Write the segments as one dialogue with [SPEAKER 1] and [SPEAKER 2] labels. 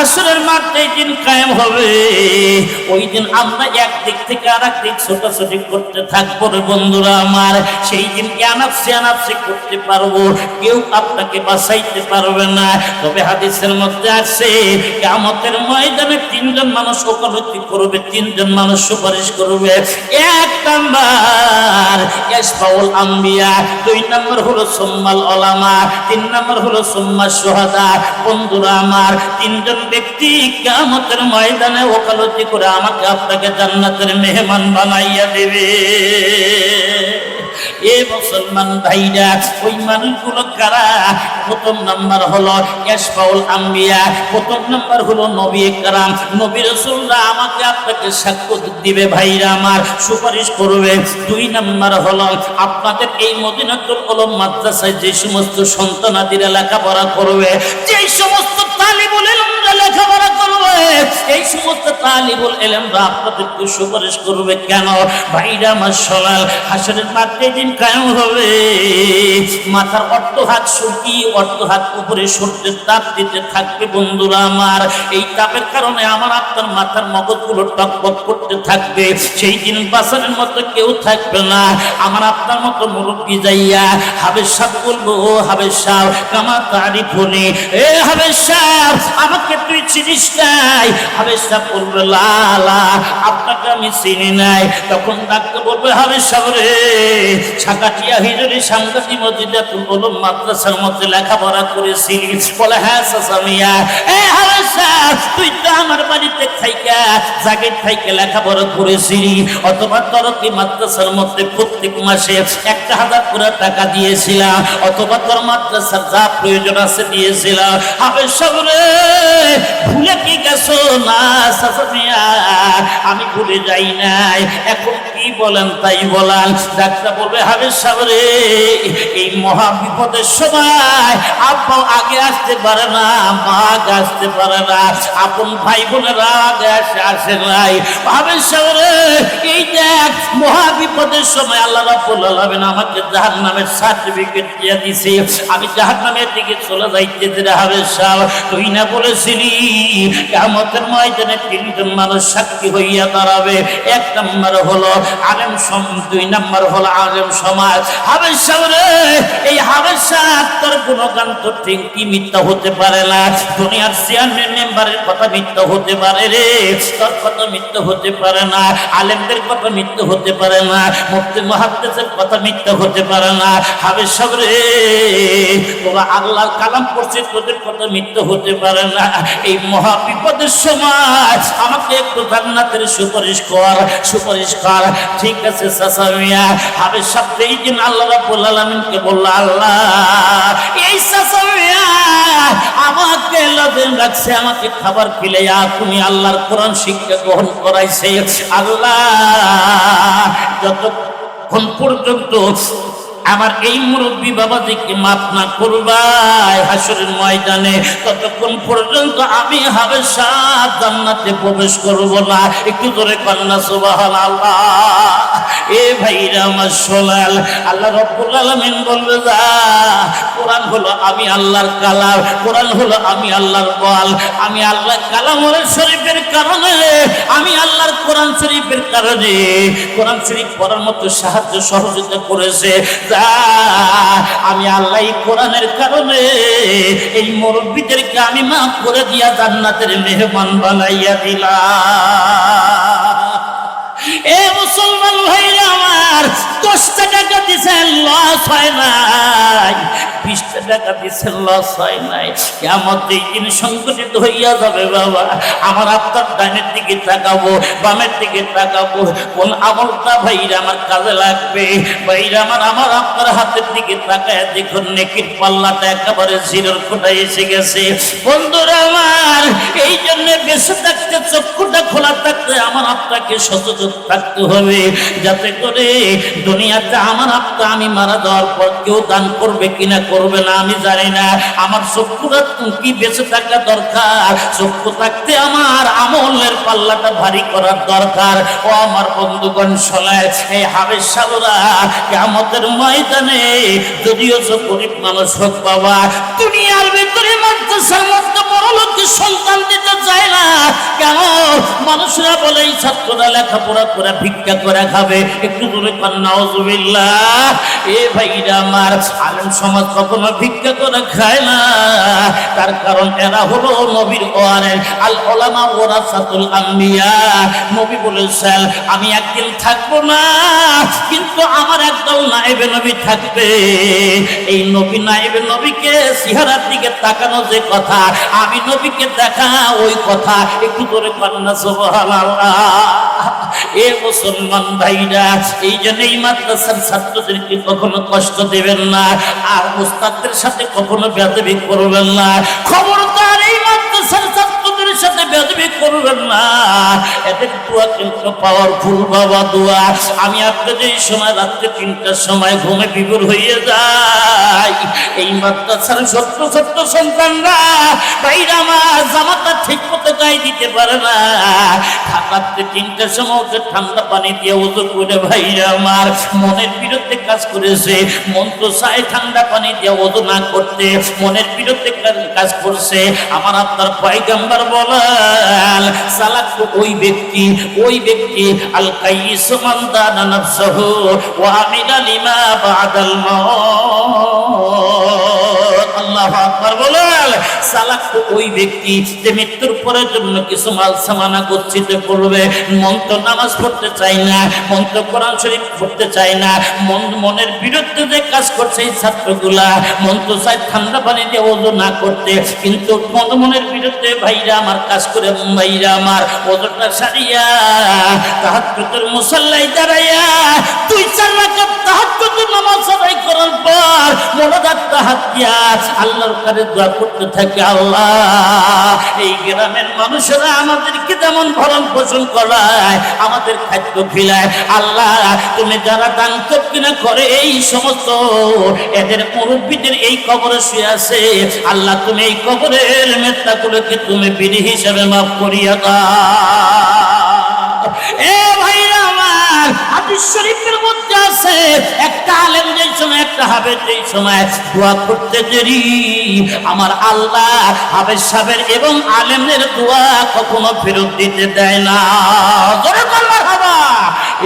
[SPEAKER 1] হাসরের মাঠ যেই দিন কায়েম হবে, ওই দিন আমরা একদিক থেকে আর একদিক ছোটাছুটি করতে থাকবো রে বন্ধুরা আমার। সেই দিন আনাপসি করতে পারবো, কেউ আপনাকে বাঁচাইতে পারবে না। তবে হাদিসের মধ্যে আছে কিয়ামতের ময়দানে তিনজন মানুষ ওকালতি করবে, তিনজন মানুষ সুপারিশ করবে। এক নাম্বার ইয়াশফাউল আম্বিয়া, দুই নাম্বার হলো সুম্মাল উলামা, তিন নাম্বার হলো সুম্মা শুহাদা। বন্ধুরা আমার, তিনজন ব্যক্তি কিয়ামতের ময়দানে ওকালতি করে আমাকে আপনাকে জান্নাতের মেহমান বানাইয়া দেবে। এ মুসলমান ভাইরা, ওই মানুষগুলো কারা? প্রথম নাম্বার হলো ইয়াশফাউল আম্বিয়া, প্রথম নাম্বার হলো নবী کرام, নবী রাসূলরা আমাকে আপনাকে সাক্ষ্য দিবে ভাইরা আমার, সুপারিশ করবে। দুই নাম্বার হলো আপনাদের এই মদিনাতুল উলুম মাদ্রাসায় যে সমস্ত সন্তানাদিরা লেখাপড়া করবে, যেই সমস্ত তালিবুল ইলমরা লেখাপড়া করবে, এই সমস্ত তালিবুল ইলমরা আপনাদেরকে সুপারিশ করবে। কেন ভাইরা আমার শোনাল, হাসরের মাঠে দিন কায়েম হবে, মাথার অর্ধ হাত শুকিয়ে অর্ধ হাত উপরে সূর্যের তাপ দিতে থাকবে। বন্ধুরা আমার, এই তাপের কারণে আমার আপনার মাথার মগজগুলো টকবক করতে থাকবে। সেই দিন বাসারের মতো কেউ থাকবে না। আমার আপনার মতো মুরব্বী যাইয়া হাবেশ সাহেব বলবো, ও হাবেশ সাহেব কামা তারিফুনি, এ হাবেশ সাহেব আমাকে তুই চিনিস নাই? হাবেশ সাহেব বলবে লালা আপনাকে আমি চিনি নাই। তখন ডাক্তার বলবে হাবেশ সাহেব রে, ছাকাটিয়া হিজরি সাংঘাতিক মসজিদাতুল উলুম মাদ্রাসার মধ্যে লেখাপড়া করেছিলি? বলে হ্যাঁ চাচা মিয়া। এ হাবেশ সাহেব তুই তো আমার বাড়িতে থাইকা জাগির থাইকা লেখাপড়া করেছিলি, অথবা তোর কি মাদ্রাসার মধ্যে প্রত্যেক মাসে 1000 করে টাকা দিয়েছিলাম, অথবা তোর মাদ্রাসার যা প্রয়োজন আছে দিয়েছিলাম। হাবেশ সাহেব রে, ভুলে কি গেছো? না চাচা মিয়া, আমি ভুলে যাই নাই। এখন কি বলেন তাই বলান। ডাক্তার বলবে হাবেশ সাহেব রে, এই মহা বিপদের সময় আব্বা আগে আসতে পারে না, মা আগে আসতে পারে না, আপন ভাই বোনেরা আগে আসে নাই। হাবেশ সাহেব রে, এই দেখ মহা বিপদের সময় আল্লাহ রাব্বুল আলামিন আমাকে জাহান্নামের সার্টিফিকেট দিয়ে দিয়েছে, আমি জাহান্নামের দিকে চলে যাইতেছি রে হাবেশ সাহেব। তুই না বলেছিলি কিয়ামতের ময়দানে তিনজন মানুষ সাক্ষী হইয়া দাঁড়াবে? এক নাম্বার হলো আলেম সমাজ, দুই নাম্বার হলো আলেম সমাজ। হাবেশ সাহেব রে, এই হাবেশ সাহেব তোর গুণগান তো ঠিক কি মিথ্যা হতে পারে না। দুনিয়ার চেয়ারম্যান মেম্বারের কথা মিথ্যা হতে পারে রে, তোর কথা মিথ্যা হতে পারে না। আলেমদের কথা মিথ্যা হতে পারে না, মুফতি মুহাদ্দিসের কথা মিথ্যা হতে পারে না। হাবেশ সাহেব রে, তোরা আল্লাহর কালাম পড়ছিস, তোদের কথা মিথ্যা হতে পারে না। এই মহা বিপদের সময় আমাকে একটু জান্নাতের সুপারিশ কর, সুপারিশ কর। ঠিক আছে চাচা মিয়া। হাবেশ সাহেব এই দিন আল্লাহ রাব্বুল আলামিনকে বলল, আল্লাহ এই চাচা মিয়া আমাকে লজেন রাখছে, আমাকে খাবার খিলাইয়া তুমি আল্লাহর কোরআন শিক্ষা গ্রহণ করাইছে। আল্লাহ যতক্ষণ পর্যন্ত আমার এই মুরব্বী বাবাজিকে মাফ না করবাই হাসরের ময়দানে, ততক্ষণ পর্যন্ত আমি হাবেশ সাহেব জান্নাতে প্রবেশ করব না। একটু জোরে কন্যা সুবহানাল্লাহ। এ ভাইরা আমার সোনাল, আল্লাহ রাব্বুল আলামিন বলবে যা, কোরআন হলো আমি আল্লাহর কালাম, কোরআন হলো আমি আল্লাহর বল, আমি আল্লাহর কালামের শরীফের কারণে, আমি আল্লাহর কোরআন শরীফের কারণে কোরআন শরীফ পড়ার মতো সাহায্য সহযোগিতা করেছে। আমি আল্লাহ কোরআনের কারণে এই মুরব্বীদেরকে আমি মাফ করে দিয়া জান্নাতের মেহমান বানাইয়া দিলাম। এ মুসলমান ভাইরা আমার, 10 টাকা দিছেন লস হয় নাই, 20 টাকা দিছেন লস হয় নাই। কিয়ামতের দিন সংকটিত হইয়া যাবে বাবা। আমার আপনার ডানের দিকে তাকাবো, বামের দিকে তাকাবো, কোন আমলটা ভাইরা আমার কাজে লাগবে। ভাইরা আমার আপনার হাতের দিকে তাকায় দেখুন, নেকির পাল্লাটা একেবারে জিরোর কোটায় এসে গেছে। বন্ধুরা আমার, এই জন্য বেঁচে থাকতে চক্ষুটা খোলা থাকতে আমার আপনাকে সচেতন থাকতে হবে, যাতে করে দুনিয়াতে আমার আপনা আমি মারা যাওয়ার পর কেউ দান করবে কিনা করবে না আমি জানি না। আমার চক্ষুটা কি বেঁচে থাকা দরকার, চক্ষু থাকতে আমার আমলের পাল্লাটা ভারী করার দরকার। ও আমার বন্ধুগণ শোনায়, এই হাবেশ সাহেবরা কিয়ামতের ময়দানে যদিও গরিব মানুষ হোক বাবা, দুনিয়ার ভিতরে মাদ্রাসার মধ্যে বড় লোকের সন্তান দিতে মানুষরা বলে এই ছাত্ররা লেখাপড়া করে ভিক্ষা করে খাবে, একটু দূরে পান নাউজুবিল্লাহ। এ ভাইরা আমার, আলেম সমাজ কখনো ভিক্ষা করে খায় না, তার কারণ এরা হলো নবীর ওয়ারেস, আল উলামা ওয়ারাসাতুল আম্বিয়া। নবী বলেছেন আমি একদিন থাকবো না, কিন্তু আমার একদল নায়েবে নবী থাকবে। এই নবী নায়েবে নবীকে চেহারার দিকে তাকানো যে কথা, আমি নবীকে দেখা ওই কথা, একটু করে পান্না সুবহানাল্লাহ। এ মুসলমান ভাইরা, এই জন্য এই মাদ্রাসার ছাত্রদেরকে কখনো কষ্ট দেবেন না, আর উস্তাদদের সাথে কখনো বেয়াদবি করবেন না। খবরদার এই মাদ্রাসার ছাত্রদের সাথে বেয়াদবি করবেন না। এদের দোয়া কিন্তু পাওয়ারফুল বাবা দোয়া। আমি আপনাদের এই সময় রাত্রে 3টার সময় ঘুমে বিভোর হয়ে যাই। এই মাদ্রাসার ছোট্ট ছোট্ট সন্তানরা ভাইরা আমার জামাটা ঠিক মতো গায়ে দিতে পারে না। রাত্রে 3টার সময় ওকে ঠান্ডা পানি দিয়ে ওযু করে ভাইরা আমার মনের বিরুদ্ধে কাজ করেছে। মন তো চায় ঠান্ডা পানি দিয়ে ওযু না করতে, মনের বিরুদ্ধে কাজ করছে। আমার আপনার পয়গম্বর বলেন সালাক ওই ব্যক্তি আল কাইয়িস মান দানা নাফসাহু ওয়া আমিলা লিমা বাদাল মাউত। আল্লাহু আকবার বলেন সালাক ওই ব্যক্তি যে মৃত্যুর পরের জন্য কিছু মাল সামানা গচ্ছিত করবে। মন তো নামাজ পড়তে চায় না, মন তো কোরআন শরীফ পড়তে চায় না, মনের বিরুদ্ধে যে কাজ করছে এই ছাত্রগুলা। মন তো চায় ঠান্ডা পানি দিয়ে ওযু না করতে, কিন্তু মনের বিরুদ্ধে ভাইরা আমার কাজ করে ভাইরা আমার ওযুটা সারিয়া তাহাজ্জুদের মুসাল্লায় দাঁড়াইয়া 2-4 রাকাত তাহাজ্জুদের নামাজ আদায় করার পর মোনাজাত তাহাজ্জুদ আল্লাহর কাছে দোয়া করতে থাকে, আল্লাহ এই গ্রামের মানুষেরা আমাদেরকে যেমন ভরণ পোষণ করায়, আমাদের খাদ্য খিলায়, আল্লাহ তুমি যারা দান দক্ষিণা করে এই সমস্ত এদের মুরব্বীদের এই কবরে শুয়ে আছে, আল্লাহ তুমি এই কবরের মেত্তাগুলোকে তুমি বিধি হিসাবে মাফ করিয়া দাও। এ ভাইরা আমার, হাদিস শরীফের মধ্যে আছে একটা আলেম যেই সময় একটা হাফেজ যেই সময় দোয়া করতে দেরি, আমার আল্লাহ হাফেজ সাহেবের এবং আলেমের দোয়া কখনো ফেরত দিতে দেয় না। জোরে বল মারহাবা।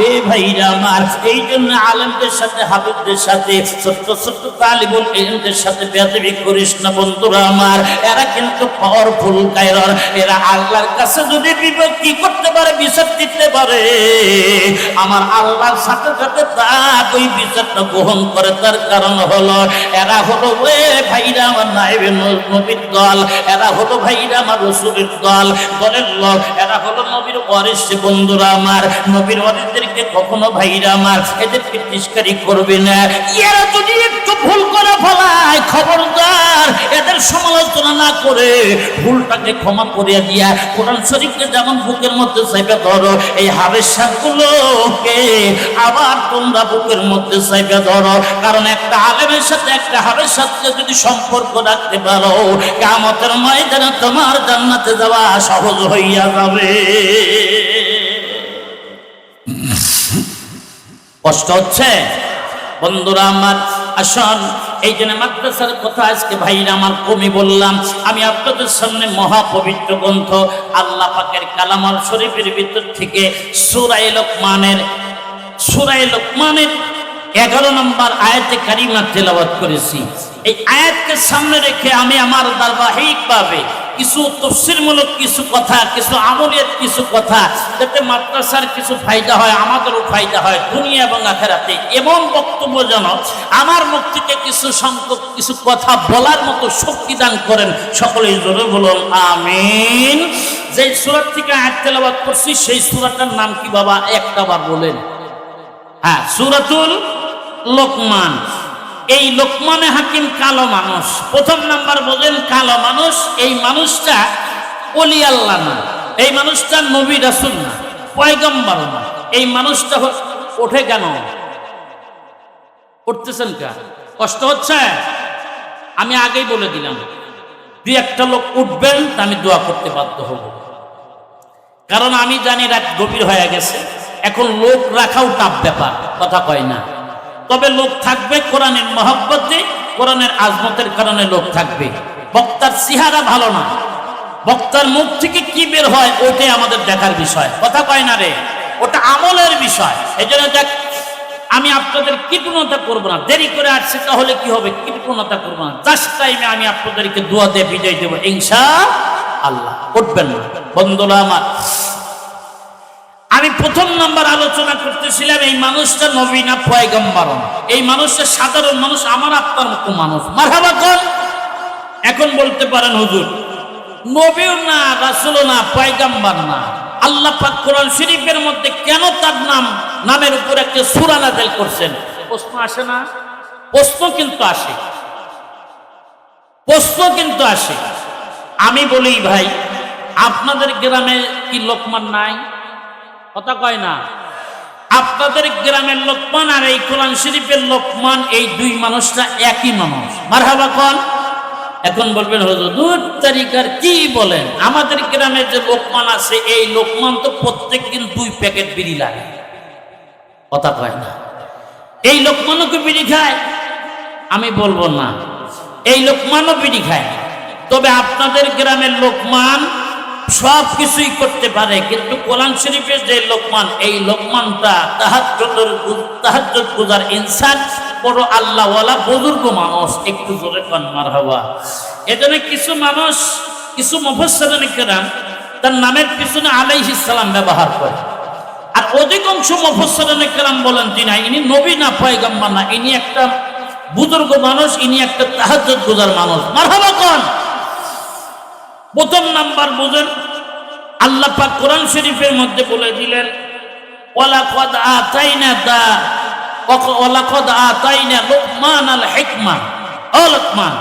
[SPEAKER 1] এ ভাইরা আমার, এই জন্য আলেমদের সাথে হাফেজদের সাথে ছোট্ট ছোট্ট তালিবুল ইলমদের সাথে বেয়াদবি করিস না বন্ধুরা আমার। এরা কিন্তু পাওয়ারফুল কায়রর, এরা আল্লাহর কাছে যদি বিভক্তি করতে পারে, বিচার দিতে পারে, আমার আল্লাহর সাথে সাথে তার ওই বিচারটা গ্রহণ করে। তার কারণ হলো এরা হলো ওই ভাইরা আমার নায়েবে নবীর দল, এরা হলো ভাইরা আমার রাসূলের দলের লোক, এরা হলো নবীর ওয়ারিস। বন্ধুরা আমার, নবীর ওয়ারিসদেরকে কখনো ভাইরা আমার এদেরকে তিরস্কারি করবে না। এরা যদি একটু ভুল করে ফেলায়, খবরদার এদের সমালোচনা না করে ভুলটাকে ক্ষমা করে দিয়া কোরআন শরীফকে যেমন বুকের মধ্যে চাইবে ধরো, এই হাফেজ সাহেবগুলোকে আবার তোমরা বুকের মধ্যে চাইবে ধরো। কারণ একটা আলেমের সাথে একটা হাফেজ সাথে যদি সম্পর্ক রাখতে পারো, কিয়ামতের ময়দানে তোমার জান্নাতে যাওয়া সহজ হইয়া যাবে। কষ্ট হচ্ছে বন্ধুরা আমার, আসুন এই জন্য মাদ্রাসার কথা আজকে ভাইরা আমার কমই বললাম। আমি আপনাদের সামনে মহাপবিত্র গ্রন্থ আল্লাহ পাকের কালামাল শরীফের ভিতর থেকে সূরা লোকমানের 11 নম্বর আয়াতে কারিমা তেলাওয়াত করেছি। এই আয়াতকে সামনে রেখে আমি আমার ধারাবাহিকভাবে কিছু তাফসীরমূলক কিছু কথা, কিছু আমলিয়াত কিছু কথা, যাতে মাদ্রাসার কিছু ফায়দা হয়, আমাদেরও ফায়দা হয় দুনিয়া এবং আখিরাতে, এমন বক্তব্য যেন আমার মুখ থেকে কিছু সংখ্যক কিছু কথা বলার মতো শক্তি দান করেন। সকলেই জোরে বলুন আমিন। যেই সূরা থেকে আয়াত তেলাওয়াত করছি সেই সূরাটার নাম কি বাবা একটাবার বলেন? হ্যাঁ, সূরাতুল লোকমান। এই লোকমানে হাকিম কালো মানুষ। প্রথম নাম্বার বলেন কালো মানুষ। এই মানুষটা ওলি আল্লাহ না, এই মানুষটা নবী রাসূল না, পয়গম্বর না। এই মানুষটা ওঠে কেন? উঠতেছেন কেন? কষ্ট হচ্ছে? আমি আগেই বলে দিলাম, 2-1টা লোক উঠবেন তা আমি দোয়া করতে বাধ্য হব। কারণ আমি জানি রাত গভীর হয়ে গেছে, এখন লোক রাখাও টাফ ব্যাপার, কথা কয় না। তবে লোক থাকবে কোরআনের মহব্বতে, কোরআনের আজমতের কারণে লোক থাকবে। বক্তার চেহারা ভালো না, বক্তার মুখ থেকে কি বের হয় ওইটাই আমাদের দেখার বিষয়, কথা কয় না রে, ওটা আমলের বিষয়। এই জন্য দেখ, আমি আপনাদের কৃপণতা করবো না, দেরি করে আসছে তাহলে কি হবে, কৃপণতা করবো না, জাস্ট টাইমে আমি আপনাদেরকে দোয়া দিয়ে বিদায় দেবো ইনশাআল্লাহ। উঠবেন না বন্ধুরা আমার। আমি প্রথম নাম্বার আলোচনা করতেছিলাম এই মানুষটা নবী না পয়গম্বর, এই মানুষটা সাধারণ মানুষ, আমার আপনার মতো মানুষ। মারহাবা কোন? এখন বলতে পারেন হুজুর নবীও না, রাসূলও না, পয়গম্বর না, আল্লাহ পাক কোরআন শরীফের মধ্যে কেন তার নামের উপর একটা সূরা নাযিল করছেন? প্রশ্ন আসে না? প্রশ্ন কিন্তু আসে, প্রশ্ন কিন্তু আসে। আমি বলি ভাই, আপনাদের গ্রামে কি লোকমান নাই? কথা কয় না। আপনাদের গ্রামের লোকমান আর এই কোরআন শরীফের লোকমান, এই দুই মানুষটা একই মানুষ। মারহাবা কোন? এখন বলবেন হুজুর দূর তারিকার কি বলেন, আমাদের গ্রামে যে লোকমান আছে এই লোকমান তো প্রত্যেকদিন 2 প্যাকেট বিড়ি লাগে। কথা কয় না। এই লোকমানও কি বিড়ি খায়? আমি বলবো না, এই লোকমানও বিড়ি খায়। তবে আপনাদের গ্রামের লোকমান সব কিছুই করতে পারে, কিন্তু কোরআন শরীফের যে লোকমান, এই লোকমানটা তাহাজ্জুদ গুজার ইনসান, বড় আল্লাহওয়ালা বুজুর্গ মানুষ। একটু জোরে কান মারহাবা। এজন্য কিছু মানুষ, কিছু মুফাসসিরিন কেরাম তার নামের পিছনে আলাইহিস সালাম ব্যবহার করে, আর অধিকাংশ মুফাসসিরিন কেরাম বলেন যে না, ইনি নবী না পয়গম্বর না, ইনি একটা বুজুর্গ মানুষ, ইনি একটা তাহাজ্জুদ গুজার মানুষ। মারহাবা কোন? প্রথম নাম্বার বুঝেন, আল্লাহ পাক কোরআন শরীফের মধ্যে বলে দিলেন ওয়ালাকাদ আতাইনা লুকমানাল হিকমা। ও লোকমান,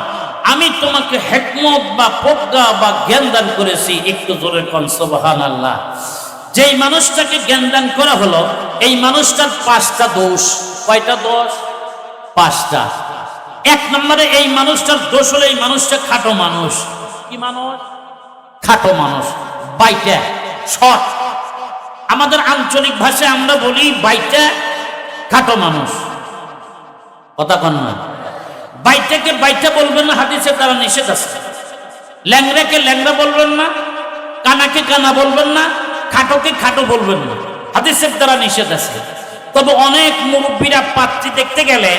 [SPEAKER 1] আমি তোমাকে হিকমত বা প্রজ্ঞা বা জ্ঞান দান করেছি। একটু জোরে কোন সুবহানাল্লাহ। যেই মানুষটাকে জ্ঞান দান করা হলো, এই মানুষটার 5টা দোষ। কয়টা দোষ? 5টা। 1 নম্বরে এই মানুষটার দোষ হলো এই মানুষটা খাটো মানুষ। কি মানুষ? খাটো মানুষ, বাইটা, শর্ট। আমাদের আঞ্চলিক ভাষায় আমরা বলি বাইটা, খাটো মানুষ। কথা কন না। বাইটাকে বাইটা বলবেন না, হাদিসে তারা নিষেধ আছে। ল্যাংড়াকে ল্যাংড়া বলবেন না, কানাকে কানা বলবেন না, খাটোকে খাটো বলবেন না, হাদিসের দ্বারা নিষেধ আছে। তবে অনেক মুরব্বীরা পাত্রী দেখতে গেলে,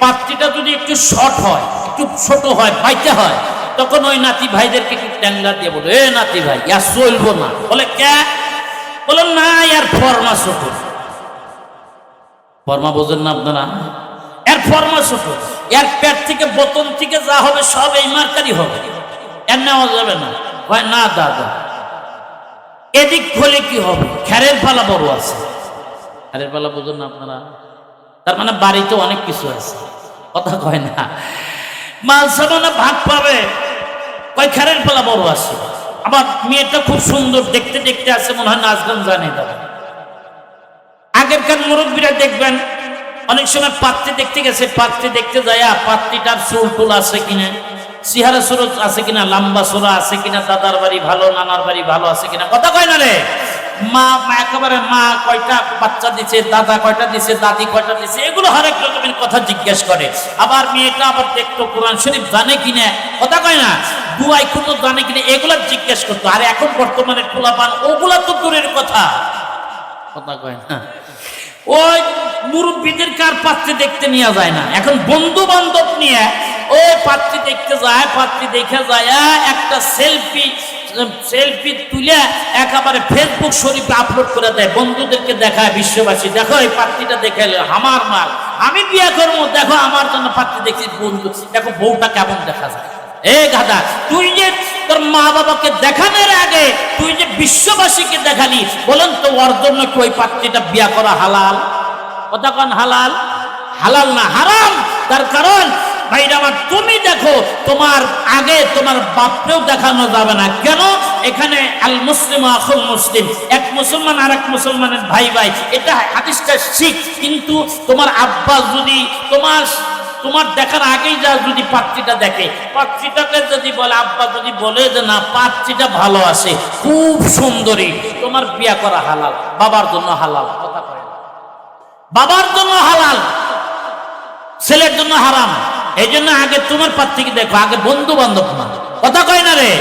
[SPEAKER 1] পাত্রীটা যদি একটু শর্ট হয়, একটু ছোট হয়, বাইটা হয়, তখন ওই নাতি ভাইদেরকে একটু ট্যাংলা দিয়ে বলে, এ নাতি ভাই ইয়ার চলবো না। বলে কে? বলেন না ইয়ার ফর্মা ছোট। ফর্মা বোঝেন না আপনারা? এর ফর্মা ছোট, এর পেট থেকে বোতল থেকে যা হবে সব এই মার্কারি হবে, এর নেওয়া যাবে না। হয় না দাদা, এদিক হলে কি হবে, খেরের পালা বড় আছে। খেরের পালা বোঝেন না আপনারা? তার মানে বাড়িতে অনেক কিছু আছে। কথা কয় না। মাল সামানা ভাগ পাবে, কয় খেরের পালা বড় আছে। আবার মেয়েটা খুব সুন্দর, দেখতে দেখতে আছে, মনে হয় নাচ গান জানে। তারা আগেরকার মুরব্বীরা দেখবেন অনেক সময় পাত্রী দেখতে গেছে, পাত্রী দেখতে যায় পাত্রীটার চুল টুল আছে কিনা, চেহারা সুরত আছে কিনা, লম্বা সোরা আছে কিনা, দাদার বাড়ি ভালো, নানার বাড়ি ভালো আছে কিনা। কথা কয় না রে। মা একেবারে মা কয়টা বাচ্চা দিছে, দাদা কয়টা দিছে, দাদি কয়টা দিছে, এগুলো হরেক রকমের কথা জিজ্ঞেস করে। আবার মেয়েটা আবার দেখতো কোরআন শরীফ জানে কিনা। কথা কয় না। দুয়াই কত জানে কিনা, এগুলা জিজ্ঞেস করতো। আর এখন বর্তমানে পোলাপান ওগুলা তো দূরের কথা। কথা কয় না। ওই মুরব্বীদের কার পাত্রী দেখতে নিয়ে যায় না, এখন বন্ধু বান্ধব নিয়ে ওই পাত্রী দেখতে যায়। পাত্রী দেখে যায়, একটা সেলফি তুলে একেবারে ফেসবুক শরীফে আপলোড করে দেয়, বন্ধুদেরকে দেখায়, বিশ্ববাসী দেখো এই পাত্রীটা দেখাইলে আমার মা, আমি বিয়ে করবো, দেখো আমার জন্য পাত্রী দেখছি, বন্ধু দেখো বউটা কেমন দেখা যায়। এ গাধা, তুই যে তোর মা বাবাকে দেখানোর আগে তুই যে বিশ্ববাসীকে দেখালি, বলেন তো ওর জন্য কি ওই পাত্রীটা বিয়ে করা হালাল? কথা কন হালাল? হালাল না, হারাম। তার কারণ ভাইরা আমার, তুমি দেখো, তোমার আগে তোমার বাপকেও দেখানো যাবে না। কেন? এখানে আল মুসলিম আখুল মুসলিম, এক মুসলমান আর এক মুসলমানের ভাই ভাই, এটা হাদিসটা ঠিক। কিন্তু তোমার আব্বা যদি তোমার দেখার আগেই যা যদি পাত্রীটা দেখে, পাত্রীটাকে যদি বলে, আব্বা যদি বলে যে না পাত্রীটা ভালো আছে, খুব সুন্দরী, তোমার বিয়ে করা হালাল, বাবার জন্য হালাল। কথা কয়, বাবার জন্য হালাল, ছেলের জন্য হারাম। এই জন্য আগে তোমার পাত্রীকে দেখো, আগে বন্ধু বান্ধব না। কথা কয় না রে।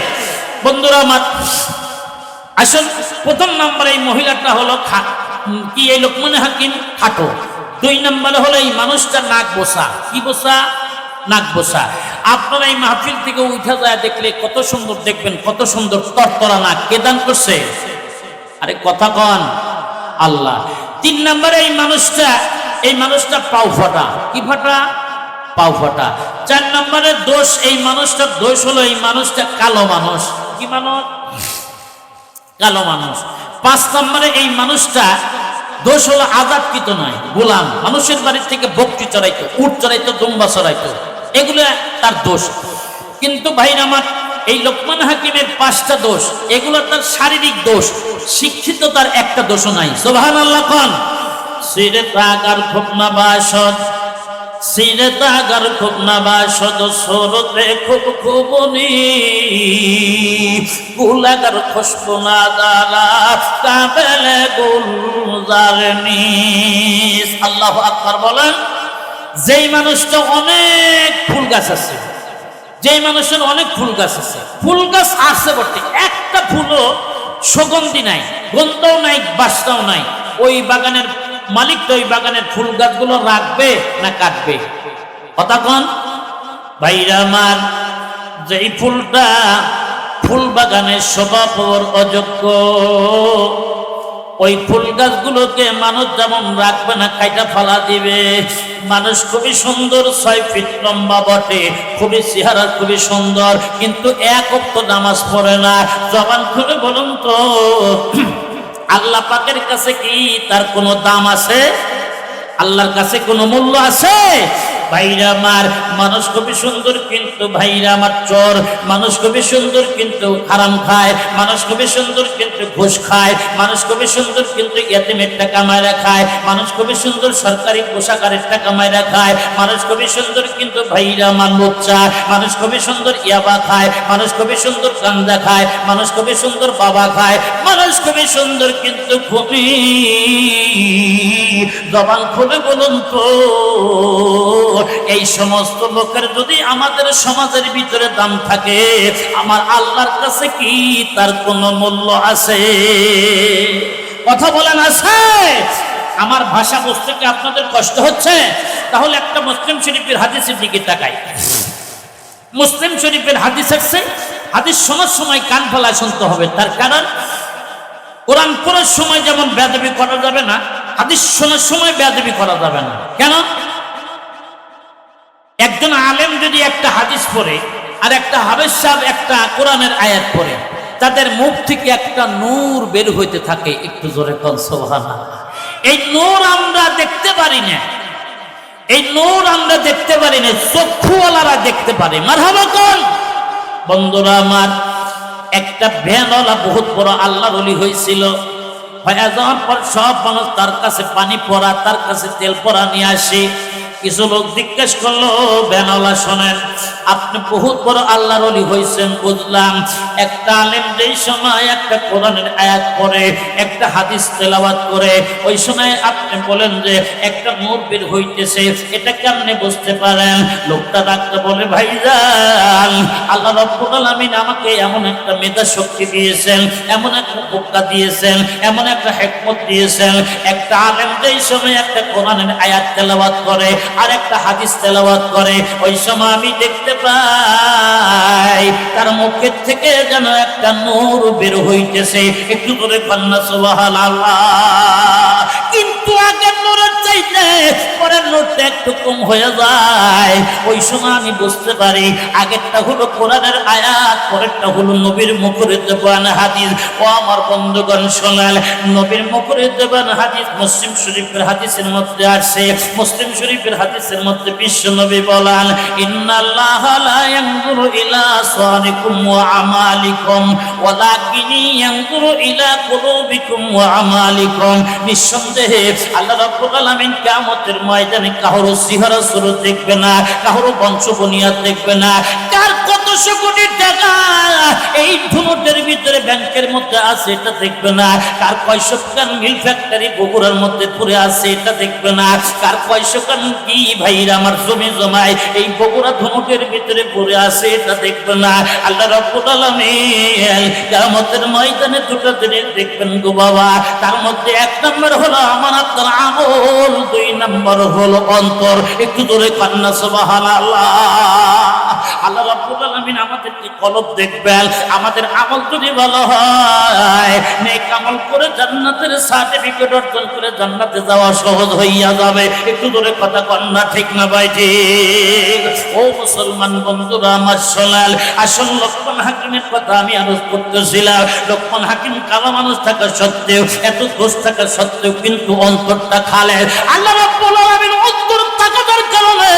[SPEAKER 1] বন্ধুরা আমার আসল প্রথম নম্বরে এই মহিলাটা হলো কি, এই লোকমান হাকিম খাটো। 2 নম্বরে হলো এই মানুষটা নাক বসা। কি বসা? নাক বসা। আপনারা এই মাহফিল থেকে উঠা যায় দেখলে কত সুন্দর দেখবেন, কত সুন্দর তরতরা নাক। কে দান করছে? আরে কথা কন, আল্লাহ। 3 নম্বরে এই মানুষটা পাও ফাটা। কি ফাটা? পাও ফাটা। 4 নম্বরের দোষ, এই মানুষটার দোষ হলো এই মানুষটা কালো মানুষ। কি মানুষ? কালো মানুষ। 5 নম্বরে এই মানুষটা দোষ হলো আজাদকৃত নয়, গোলাম। মানুষের বাড়ির থেকে বকরি চড়াইতো, উট চড়াইতো, দুম্বা চড়াইতো, এগুলো তার দোষ। কিন্তু ভাইরা আমার, এই লোকমান হাকিমের 5টা দোষ, এগুলো তার শারীরিক দোষ। শিক্ষিত তার একটা দোষও নাই। সুবহানাল্লাহ কোন। সিরে তাগার খুব নাবাসদ, সিরে তাগার খুব নাবাসদ, সরতে খুব খুবনি, গুলাগার খুশবু না গালা কাবেলে গুলজারনি। আল্লাহু আকবার বলেন। যেই মানুষটা অনেক ফুল গাছ আছে, যেই মানুষের অনেক ফুল গাছ আছে, ফুল গাছ আছে বটে, একটা ফুলও সুগন্ধি নাই, গন্ধও নাই, বাসনাও নাই, ওই বাগানের মালিক তো ওই বাগানের ফুল গাছগুলো রাখবে না কাটবে? কথা কন ভাইরা আমার। যেই ফুলটা ফুল বাগানের শোভা পাওয়ার অযোগ্য, ওই ফুল গাছগুলোকে মানুষ যেমন রাখবে না, কাইটা ফালা দিবে। মানুষ খুবই সুন্দর, 6 ফিট লম্বা বটে, খুবই চেহারা খুবই সুন্দর, কিন্তু 1 ওয়াক্ত নামাজ পড়ে না। জবান খুলে বলুন তো, আল্লাহ পাকের কাছে কি তার কোনো দাম আছে? আল্লাহর কাছে কোনো মূল্য আছে? ভাইরা আমার, মানুষ খুবই সুন্দর কিন্তু ভাইরা আমার চোর। মানুষ খুবই সুন্দর কিন্তু হারাম খায়। মানুষ খুবই সুন্দর কিন্তু ঘুষ খায়। মানুষ খুবই সুন্দর কিন্তু ইয়াতিমের টাকা মাইরা খায়। মানুষ খুবই সুন্দর সরকারি পোশাকারের টাকা মাইরা খায়। মানুষ খুবই সুন্দর কিন্তু ভাইরা আমার লুচ্চা। মানুষ খুবই সুন্দর ইয়াবা খায়। মানুষ খুবই সুন্দর গাঞ্জা খায়। মানুষ খুবই সুন্দর বাবা খায়। মানুষ খুবই সুন্দর কিন্তু খুবই, জবান খুলে বলুন তো, এই সমস্ত লোকের যদি আমাদের সমাজের ভিতরে দাম থাকে, আমার আল্লাহর কাছে কি তার কোনো মূল্য আছে? কথা বলেন, আছে? আমার ভাষা বুঝতে কি আপনাদের কষ্ট হচ্ছে? তাহলে একটা মুসলিম শরীফের হাদিসের দিকে তাকাই। মুসলিম শরীফের হাদিস আছে, হাদিস শোনার সময় কান ফেলায় শুনতে হবে। তার কারণ, কোরআন পড়ার সময় যেমন বেয়াদবি করা যাবে না, হাদিস শোনার সময় বেয়াদবি করা যাবে না। কেন? একজন আলেম যদি একটা হাদিস পড়ে আর একটা হাফেজ সাহেব একটা কোরআনের আয়াত পড়ে, তাদের মুখ থেকে একটা নূর বের হইতে থাকে। একটু জোরে বল সুবহানাল্লাহ। এই নূর আমরা দেখতে পারি না, এই নূর আমরা দেখতে পারি না, চক্ষুওয়ালারা দেখতে পারে। মারহাবা কোন। বন্ধুরা আমার, একটা ভ্যানওয়ালা বহুত বড় আল্লাহর ওলি হয়েছিল। হয়ে যাওয়ার পর সব মানুষ তার কাছে পানি পড়া, তার কাছে তেল পড়া নিয়ে আসে। কিছু লোক জিজ্ঞেস করলো, ভ্যানওয়ালা শোনেন, আপনি বহুত বড় আল্লাহর ওলি হয়েছেন বুঝলাম, একটা আলেম যেই সময় একটা কোরআনের আয়াত পড়ে, একটা হাদিস তেলাওয়াত করে, ওই সময় আপনি বলেন যে একটা নূর বের হইতেছে, এটা কেমনে বুঝতে পারেন? লোকটা ডাকতে বলে, ভাইজান, আল্লাহ রাব্বুল আলামিন আমাকে এমন একটা মেধা শক্তি দিয়েছেন, এমন একটা প্রজ্ঞা দিয়েছেন, এমন একটা হিকমত দিয়েছেন, একটা আলেম যেই সময় একটা কোরআনের আয়াত তেলাওয়াত করে আর একটা হাদিস তেলাওয়াত করে, ওই সময় আমি দেখতে পাই তার মুখের থেকে যেন একটা নূর বের হইতেছে। একটু করে কন্যা সুবহানাল্লাহ। কিন্তু আগের নূরের চাইতে পরের নূরটা একটু কম হয়ে যায়। ওই সময় আমি বুঝতে পারি আগেরটা হলো কোরআনের আয়াত, পরেরটা হলো নবীর মুখের জবান হাদিস। ও আমার বন্ধুগণ শোনাল, নবীর মুখের জবান হাদিস মুসলিম শরীফের হাদিসের মধ্যে আসছে। মুসলিম শরীফের হাদিসের মধ্যে বিশ্ব নবী বলেন, ইন্নাল্লাহা লা ইয়ানজুরু ইলা সানিকুম ওয়া আমালিকুম ওয়ালাকিন ইয়ানজুরু ইলা কুলুবিকুম ওয়া আমালিকুম। নিঃসন্দেহে আল্লাহ রাব্বুল আলামিন কিয়ামতের ময়দানে কারো চেহারা সুরত দেখবে না, কারো বংশ বুনিয়াদ দেখবে না, কার কতশো কোটি টাকা এই ধুনুটের ভিতরে ব্যাংকের মধ্যে আছে এটা দেখবে না, কার কয়শো কান মিল ফ্যাক্টরি বগুড়ার মধ্যে পড়ে আছে এটা দেখবে না, কার কয়শো কান কি ভাইরা আমার জমি জমায় এই বগুড়া ধুনুটের ভিতরে পড়ে আছে এটা দেখবে না। আল্লাহ রাব্বুল আলামিন কিয়ামতের ময়দানে দুটো জিনিস দেখবেন গো বাবা, তার মধ্যে এক নম্বর হলো আমার আপনার আমল, দুই নম্বর হলো অন্তর। একটু জোরে কান্না সুবহানাল্লাহ। আল্লাহ রাব্বুল আলামিন আমাদেরকে কলব দেখবেন, আমাদের আমল যদি ভালো হয় নেক আমল করে জান্নাতের সার্টিফিকেট অর্জন করে জান্নাতে যাওয়া সহজ হইয়া যাবে। একটু জোরে কথা কন্না ঠিক না ভাই ঠিক? ও মুসলমান বন্ধুরা আমার শোনাল, আসল লোকমান হাকিমের কথা আমি আরোপ করতেছিলাম। লোকমান হাকিম কালা মানুষ থাকা সত্ত্বেও, এত দোষ থাকা সত্ত্বেও কিন্তু অন্তরটা খালেন। আল্লাহ রাব্বুল আলামিন অন্তর থাকার কারণে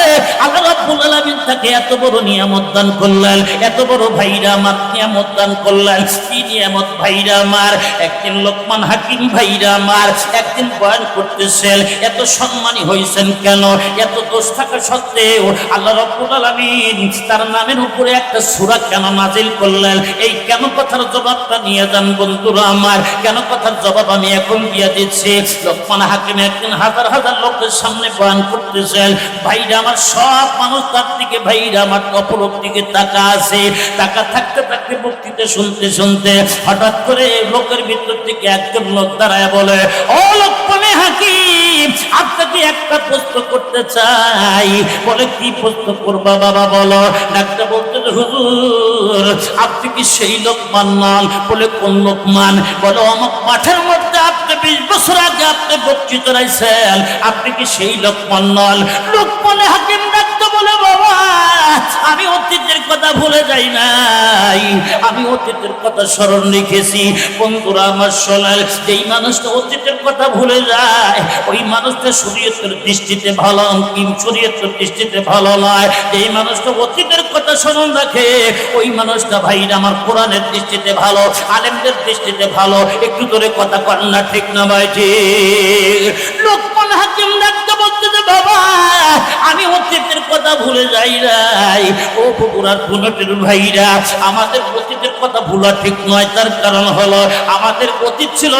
[SPEAKER 1] আল্লাহ রাব্বুল আলামিন তাকে এত বড় নিয়ামত দান করলেন, এত বড় ভাইরা আমার নিয়ামত দান করলেন। কি নিয়ামত ভাইরা আমার? একদিন লোকমান হাকিম ভাইরা আমার একদিন বয়ান করতেছেন, এত সম্মানী হয়েছেন কেন? এত দোষ থাকা সত্ত্বেও আল্লাহ রাব্বুল আলামিন তার নামের উপরে একটা সূরা কেন নাজিল করলেন? এই কেন কথার জবাবটা নিয়ে যান বন্ধুরা আমার, কেন কথার জবাব আমি এখন দিয়ে দিচ্ছি। লোকমান হাকিম একদিন হাজার হাজার লোকের সামনে বয়ান করতেছেন, ভাইরা আমার সব মানুষ তার দিকে ভাইরা আমার অপরক দিকে তাকা আছে। তাকা থাকতে থাকতে বক্তৃতা শুনতে শুনতে হঠাৎ করে লোকের ভিতর থেকে একজন লোক দাঁড়ায় বলে, ও লোকমান হাকিম আপনাকে একটা প্রশ্ন করতে চাই। বলে কি প্রশ্ন করবা বাবা বলো? ডাক্তার বলতে হুজুর আপনি কি সেই লোকমান নন? বলে কোন লোকমান? বলো আমার মাঠের মধ্যে আপনি 20 বছর আগে আপনি বক্তৃতা দিয়েছেন, আপনি কি সেই লোকমান নন? লোকমান হাকিম ডাক্তার বলে বাবা আমি অতীতের কথা ভুলে যাই নাই, আমি অতীতের কথা স্মরণ রেখেছি। বন্ধুরা আমার শোনাল, যেই মানুষটা অতীতের কথা ভুলে যায় ওই মানুষটা শরীয়তের দৃষ্টিতে ভালো, কিন্তু শরীয়তের দৃষ্টিতে ভালো নয়। যেই মানুষটা অতীতের কথা স্মরণ রাখে ওই মানুষটা ভাইরা আমার কোরআনের দৃষ্টিতে ভালো, আলেমদের দৃষ্টিতে ভালো। একটু ধরে কথা কর না ঠিক না ভাই ঠিক? লোকমান হাকিম ডাক্তার বলতে যে বাবা আমি অতীতের কথা ভুলে যাই নাই। ও বগুড়ার ধুনুটের ভাইরা আমাদের অতীতের কথা ভুলা ঠিক নয়, তার কারণ হলো আমাদের অতীত ছিল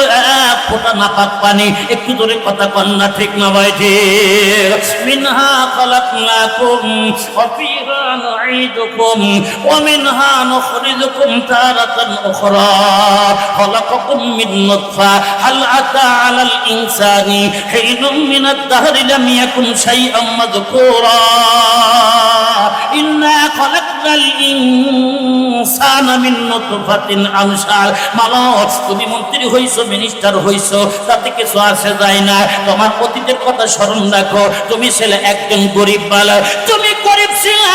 [SPEAKER 1] এক ফোঁটা নাপাক পানি। একটু ধরে কথা কন না ঠিক না ভাই ঠিক? মিনহা খালাকনাকুম ওয়া ফিহা নুঈদুকুম ওয়া মিনহা নুখরিজুকুম তারাতান উখরা খালাকাকুম মিন নুতফা হাল আতা আলাল ইনসানি হিনুম মিনাদ দাহরি লাম ইয়াকুন শাইআম মাযকুরা ইন্না খালাকনাল ইনসানা মিন নুতফাতিন আমশাল। মানব তুমি মন্ত্রী হইছো, মিনিস্টার হইছো, তাতে কিছু আসে যায় না। তোমার অতীতের কথা স্মরণ রাখো। তুমি ছেলে একজন গরিব বালক, তুমি গরিব ছিলা,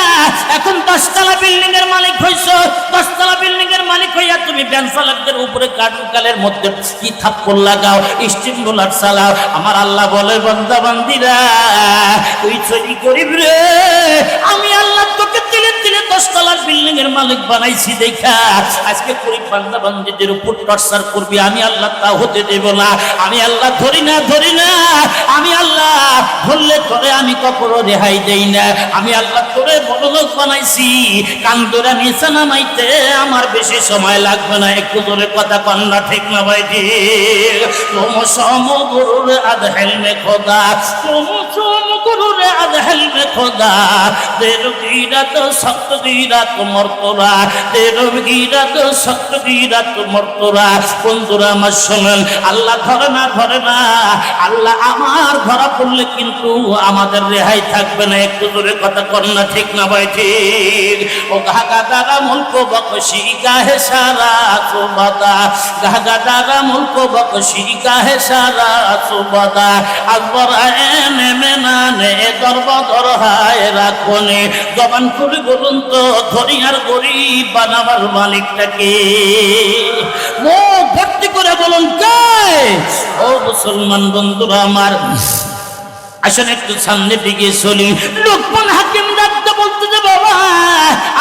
[SPEAKER 1] এখন 10 তলা বিল্ডিং এর মালিক হইছো। 10 তলা বিল্ডিং এর মালিক হইয়া তুমি ব্যাংসালাকদের উপরে কাঠুকালের মধ্যে কি থাপ্পড় লাগাও, স্টিম রোলার চালাও। আমার আল্লাহ বলে বান্দা বান্দিরা তুই চলি গরিব রে, আমি আল্লাহ তোকে তিলে তিলে 10 তলার বিল্ডিং এর মালিক বানাইছি দেখা আজকে গরিব বান্দা বান্দিদের উপর টর্চার করবি। আমি আল্লাহ তা হতে দেব না। আমি আল্লাহ ধরি না, আমি আল্লাহ ধরলে তোরে আমি কখনো রেহাই দেই না। আমি আল্লাহ তোরে বড়লোক বানাইছি, কান ধরে নিচে নামাইতে আমার বেশি সময় লাগবে না। একটু ধরে কথা কন না ঠিক না ভাই ঠিক? তুম সম গুরুর আদহেল মে খোদা, তুম সম গুরুর আদহেল মে খোদা, দের গিরা তো সত্য গিরা তোমার তোরা, দের গিরা তো সত্য গিরা তোমার তোরা। বন্ধুরা আমার শোনেন, আল্লাহ ধরে না, আল্লাহ আমার ধরা পড়লে কিন্তু আমাদের রেহাই থাকবে না। একটু জোরে কথা কর না ঠিক না ভাই ঠিক? ও গাগা দারা মুলক বকশি গাহে সারা সুবাদা, গাগা দারা মুলক বকশি গাহে সারা সুবাদা, আকবর এনে মেনানে দরব দরহায় রাখনে। জবান করে বলুন তো ধরিয়ার গরিব বানাবার মালিকটাকে? মুখ ভর্তি করে বলুন কে? ও মুসলমান বন্ধুরা আমার আসেন একটু সামনের দিকে চলি। লোকমান হাকিম ডাক্তার বলতে যে বাবা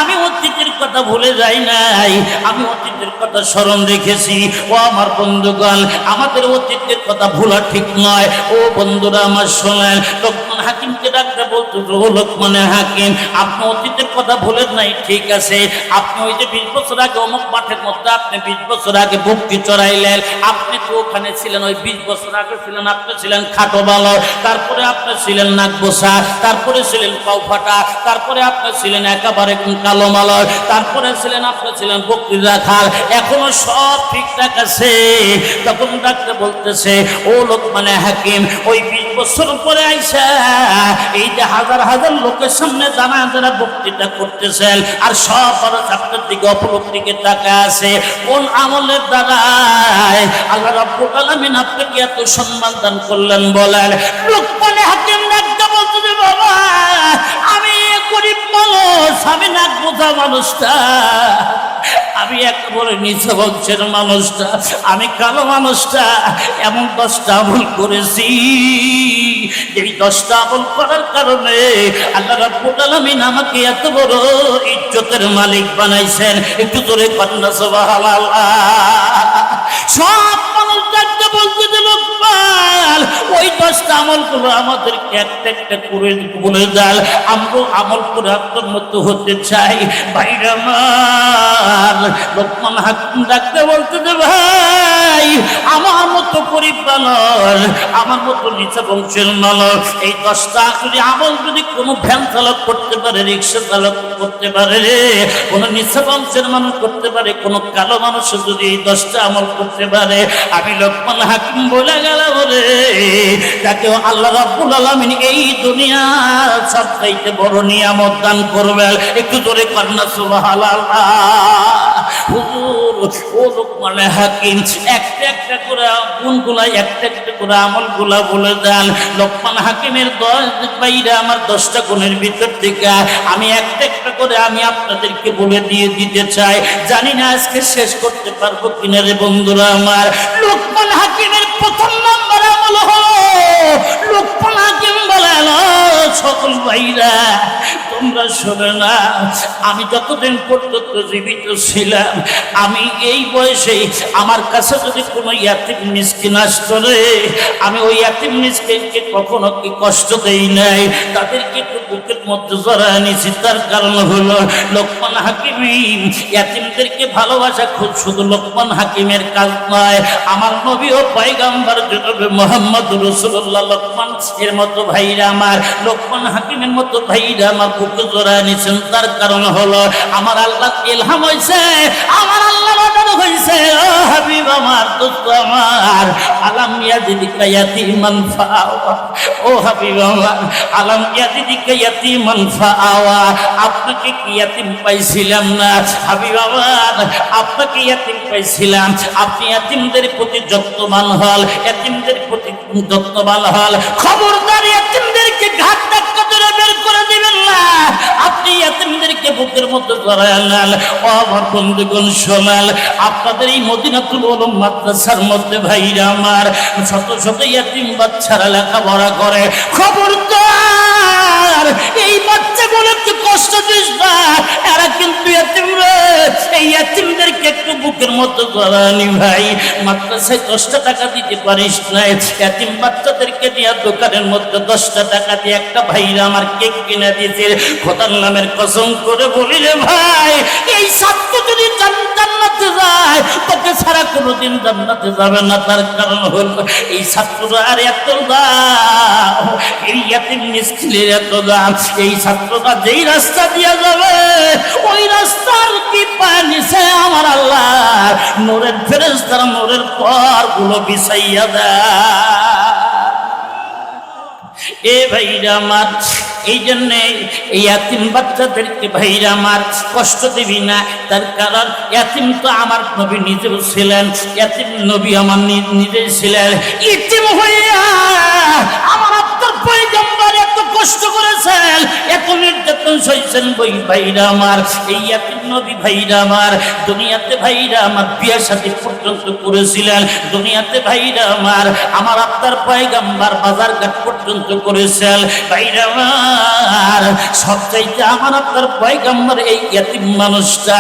[SPEAKER 1] আমি অতীতের কথা ভুলে যাই নাই, আমি অতীতের কথা স্মরণ রেখেছি। ও আমার বন্ধুগণ আমাদের অতীতের কথা ভোলা ঠিক নয়। ও বন্ধুরা আমার শোনেন, লোকমান হাকিমকে ডাকতে বলতো, ও লোকমানে হাকিম, আপনি অতীতের কথা ভুলেন নাই, ঠিক আছে, আপনি ওই যে 20 বছর আগে অমুক মাঠের মধ্যে আপনি 20 বছর আগে বকরি চড়াইলেন, আপনি তো ওখানে ছিলেন, ওই 20 বছর আগে ছিলেন, আপনি ছিলেন খাটো বালক, তারপরে আপনি ছিলেন নাক বসা, তারপরে ছিলেন পাও ফাটা, তারপরে আপনি ছিলেন একেবারে কালো মালক, তারপরে ছিলেন আপনি ছিলেন বকরি রাখাল, এখনো সব ঠিকঠাক আছে। তখন ডাক্তার বলতেছে, ও লোকমানে হাকিম, ওই 20 বছর পরে আইসা এই যে হাজার হাজার লোকের সামনে জানা যারা বক্তৃতা করতেছেন আর সব মানুষ আপনার দিকে অপলোক দিকে তাকা আছে, কোন আমলের দ্বারায় আল্লাহ রাব্বুল আলামিন আপনাকে এত সম্মান দান করলেন বলেন? লোকমানে হাকিম ডাক্তার বলতেছে, বাবা আমি গরিব মানুষ, আমি নাক বোঝা মানুষটা, আমি একেবারে নিচু বংশের মানুষটা, আমি কালো মানুষটা, এমন 10টা আমল করেছি, এই 10টা আমল করার কারণে আল্লাহ রাব্বুল আলামিন আমাকে এত বড় ইজ্জতের মালিক বানাইছেন। একটু জোরে কন্যা সুবহানাল্লাহ। সব মানুষ ডাকতে বলতে যে, লোকমান ওই 10টা আমলগুলো আমাদেরকে একটা একটা করে বলে দেন, আমরা আমল করে আপনার মতো হতে চাই। ভাইরা আমার, লোকমান হাকিম ডাকতে বলতে যে, ভাই আমার মতো গরিব মানুষ, আমার মতো নিচু বংশের মানুষ, এই 10টা যদি আমল যদি কোনো ভ্যান চালক করতে পারে, রিক্সা চালক করতে পারে, কোনো নিচু বংশের মানুষ করতে পারে, কোনো কালো মানুষ যদি এই 10টা আমল করতে পারে, আমি লোকমান হাকিম বলে গেলাম রে, তাকে আল্লাহ রাব্বুল আলামিন এই দুনিয়ার সবচাইতে বড় নিয়ামত দান করবেন। একটু জোরে কন্যা সুবহানাল্লাহ। হুজুর, ও লোকমান হাকিম একটা একটা করে গুণগুলা, একটা একটা করে আমলগুলা বলে দেন। লোকমান হাকিমের 10 বাইরে আমার 10টা গুণের ভিতর থেকে আমি একটা একটা করে আমি আপনাদেরকে বলে দিয়ে দিতে চাই। জানি না আজকে শেষ করতে পারবো কিনা রে বন্ধুরা আমার। লোকমান হাকিমের প্রথম নাম্বার আমল হলো, লোকমান হাকিম বলেন, সকল ভাইরা তোমরা শোনো না, আমি যতদিন পর্যন্ত জীবিত ছিলাম, আমি এই বয়সে আমার কাছে যদি কোনো ইয়াতিম মিসকিন আসতো রে, আমি ওই ইয়াতিম মিসকিনকে কখনো কি কষ্ট দেই নাই, তাদেরকে একটু বুকের মধ্যে জড়ায় নিয়েছি। তার কারণ হলো লোকমান হাকিম ইয়াতিমদেরকে ভালোবাসা খুব শুধু লোকমান হাকিমের কাজ নয়, আমার নবী ও পয়গম্বর জনাবে মুহাম্মদুর রাসূলুল্লাহ লোকমান এর মতো ভাইরা আমার, লোকমান হাকিমের মতো ভাইরা আমার বুকে জড়ায় নিয়েছেন। তার কারণ হলো আমার আল্লাহ ইলহাম হয়েছে, আমার আল্লাহ অর্ডার হয়েছে, ও হাবিব আমার, দোস্ত আমার, আলাম ইয়াজিদিকা ইয়াতীমান ফাআওয়া, ও হাবিব আমার, আলাম ইয়াজিদিকা ইয়াতীমান ফাআওয়া, আপনাকে কি ইয়াতীম পাইছিলাম না হাবিব আমার, আপনাকে ইয়াতীম পাইছিলাম, আপনি ইয়াতীমদের প্রতি যত্নবান হল, ইয়াতীমদের প্রতি যত্নবান হল, খবরদার ইয়াতীমদেরকে ঘাট ধাক্কা ধরে বের করে দিবেন না, আপনি ইয়াতীমদেরকে বুকের মধ্যে জড়ায় নেন। ও আমার বন্ধুগণ শোনাল, আপনাদের এই মদিনাতুল উলুম মাদ্রাসার মধ্যে ভাইরা আমার শত শত ইয়াতীম বাচ্চারা লেখাপড়া করে, খবরদার এই বাচ্চাগুলোকে কষ্ট দিস না, এরা কিন্তু ইয়াতীম রে, এই ইয়াতীমদেরকে একটু বুকের মধ্যে জড়ানি ভাই। মাদ্রাসায় 10টা টাকা দিতে পারিস না, ইয়াতীম বাচ্চাদেরকে নিয়ে দোকানের মধ্যে 10টা টাকা দিয়ে একটা ভাইরা আমার কেক কিনে দিয়েছে, খোদার নামের কসম করে বলি রে ভাই, এই ছাত্র যদি জান্নাতে যায়, তোকে ছাড়া কোনোদিন জান্নাতে যাবে না। তার কারণ হলো এই ছাত্ররা আর এত দাম, এই ইয়াতীম মিসকিনের এত দাম, এই ছাত্রটা যেই রাস্তা দিয়ে যাবে ওই রাস্তার কি পানিছে আমার আল্লাহ নূরের ফেরেশতারা নূরের পরগুলো বিছাইয়া দেয়। এ ভাইরা আমার, এই জন্য এই ইয়াতীম বাচ্চাদেরকে ভাইরা আমার কষ্ট দিবি না। তার কারণ ইয়াতীম তো আমার নবী নিজেও ছিলেন, ইয়াতীম নবী আমার নিজেই ছিলেন। ইয়াতীম হইয়া আমার আপনার পয়গম্বর এত কষ্ট করেছেন, এত নির্যাতন সইছেন ভাইরা আমার, এই ইয়াতিম নবী ভাইরা আমার দুনিয়াতে ভাইরা আমার বিয়ে শাদী পর্যন্ত করেছিলেন, দুনিয়াতে ভাইরা আমার আপনার পয়গম্বর বাজার ঘাট পর্যন্ত করেছেন ভাইরা আমার। সবচাইতে আপনার পয়গম্বর এই ইয়াতিম মানুষটা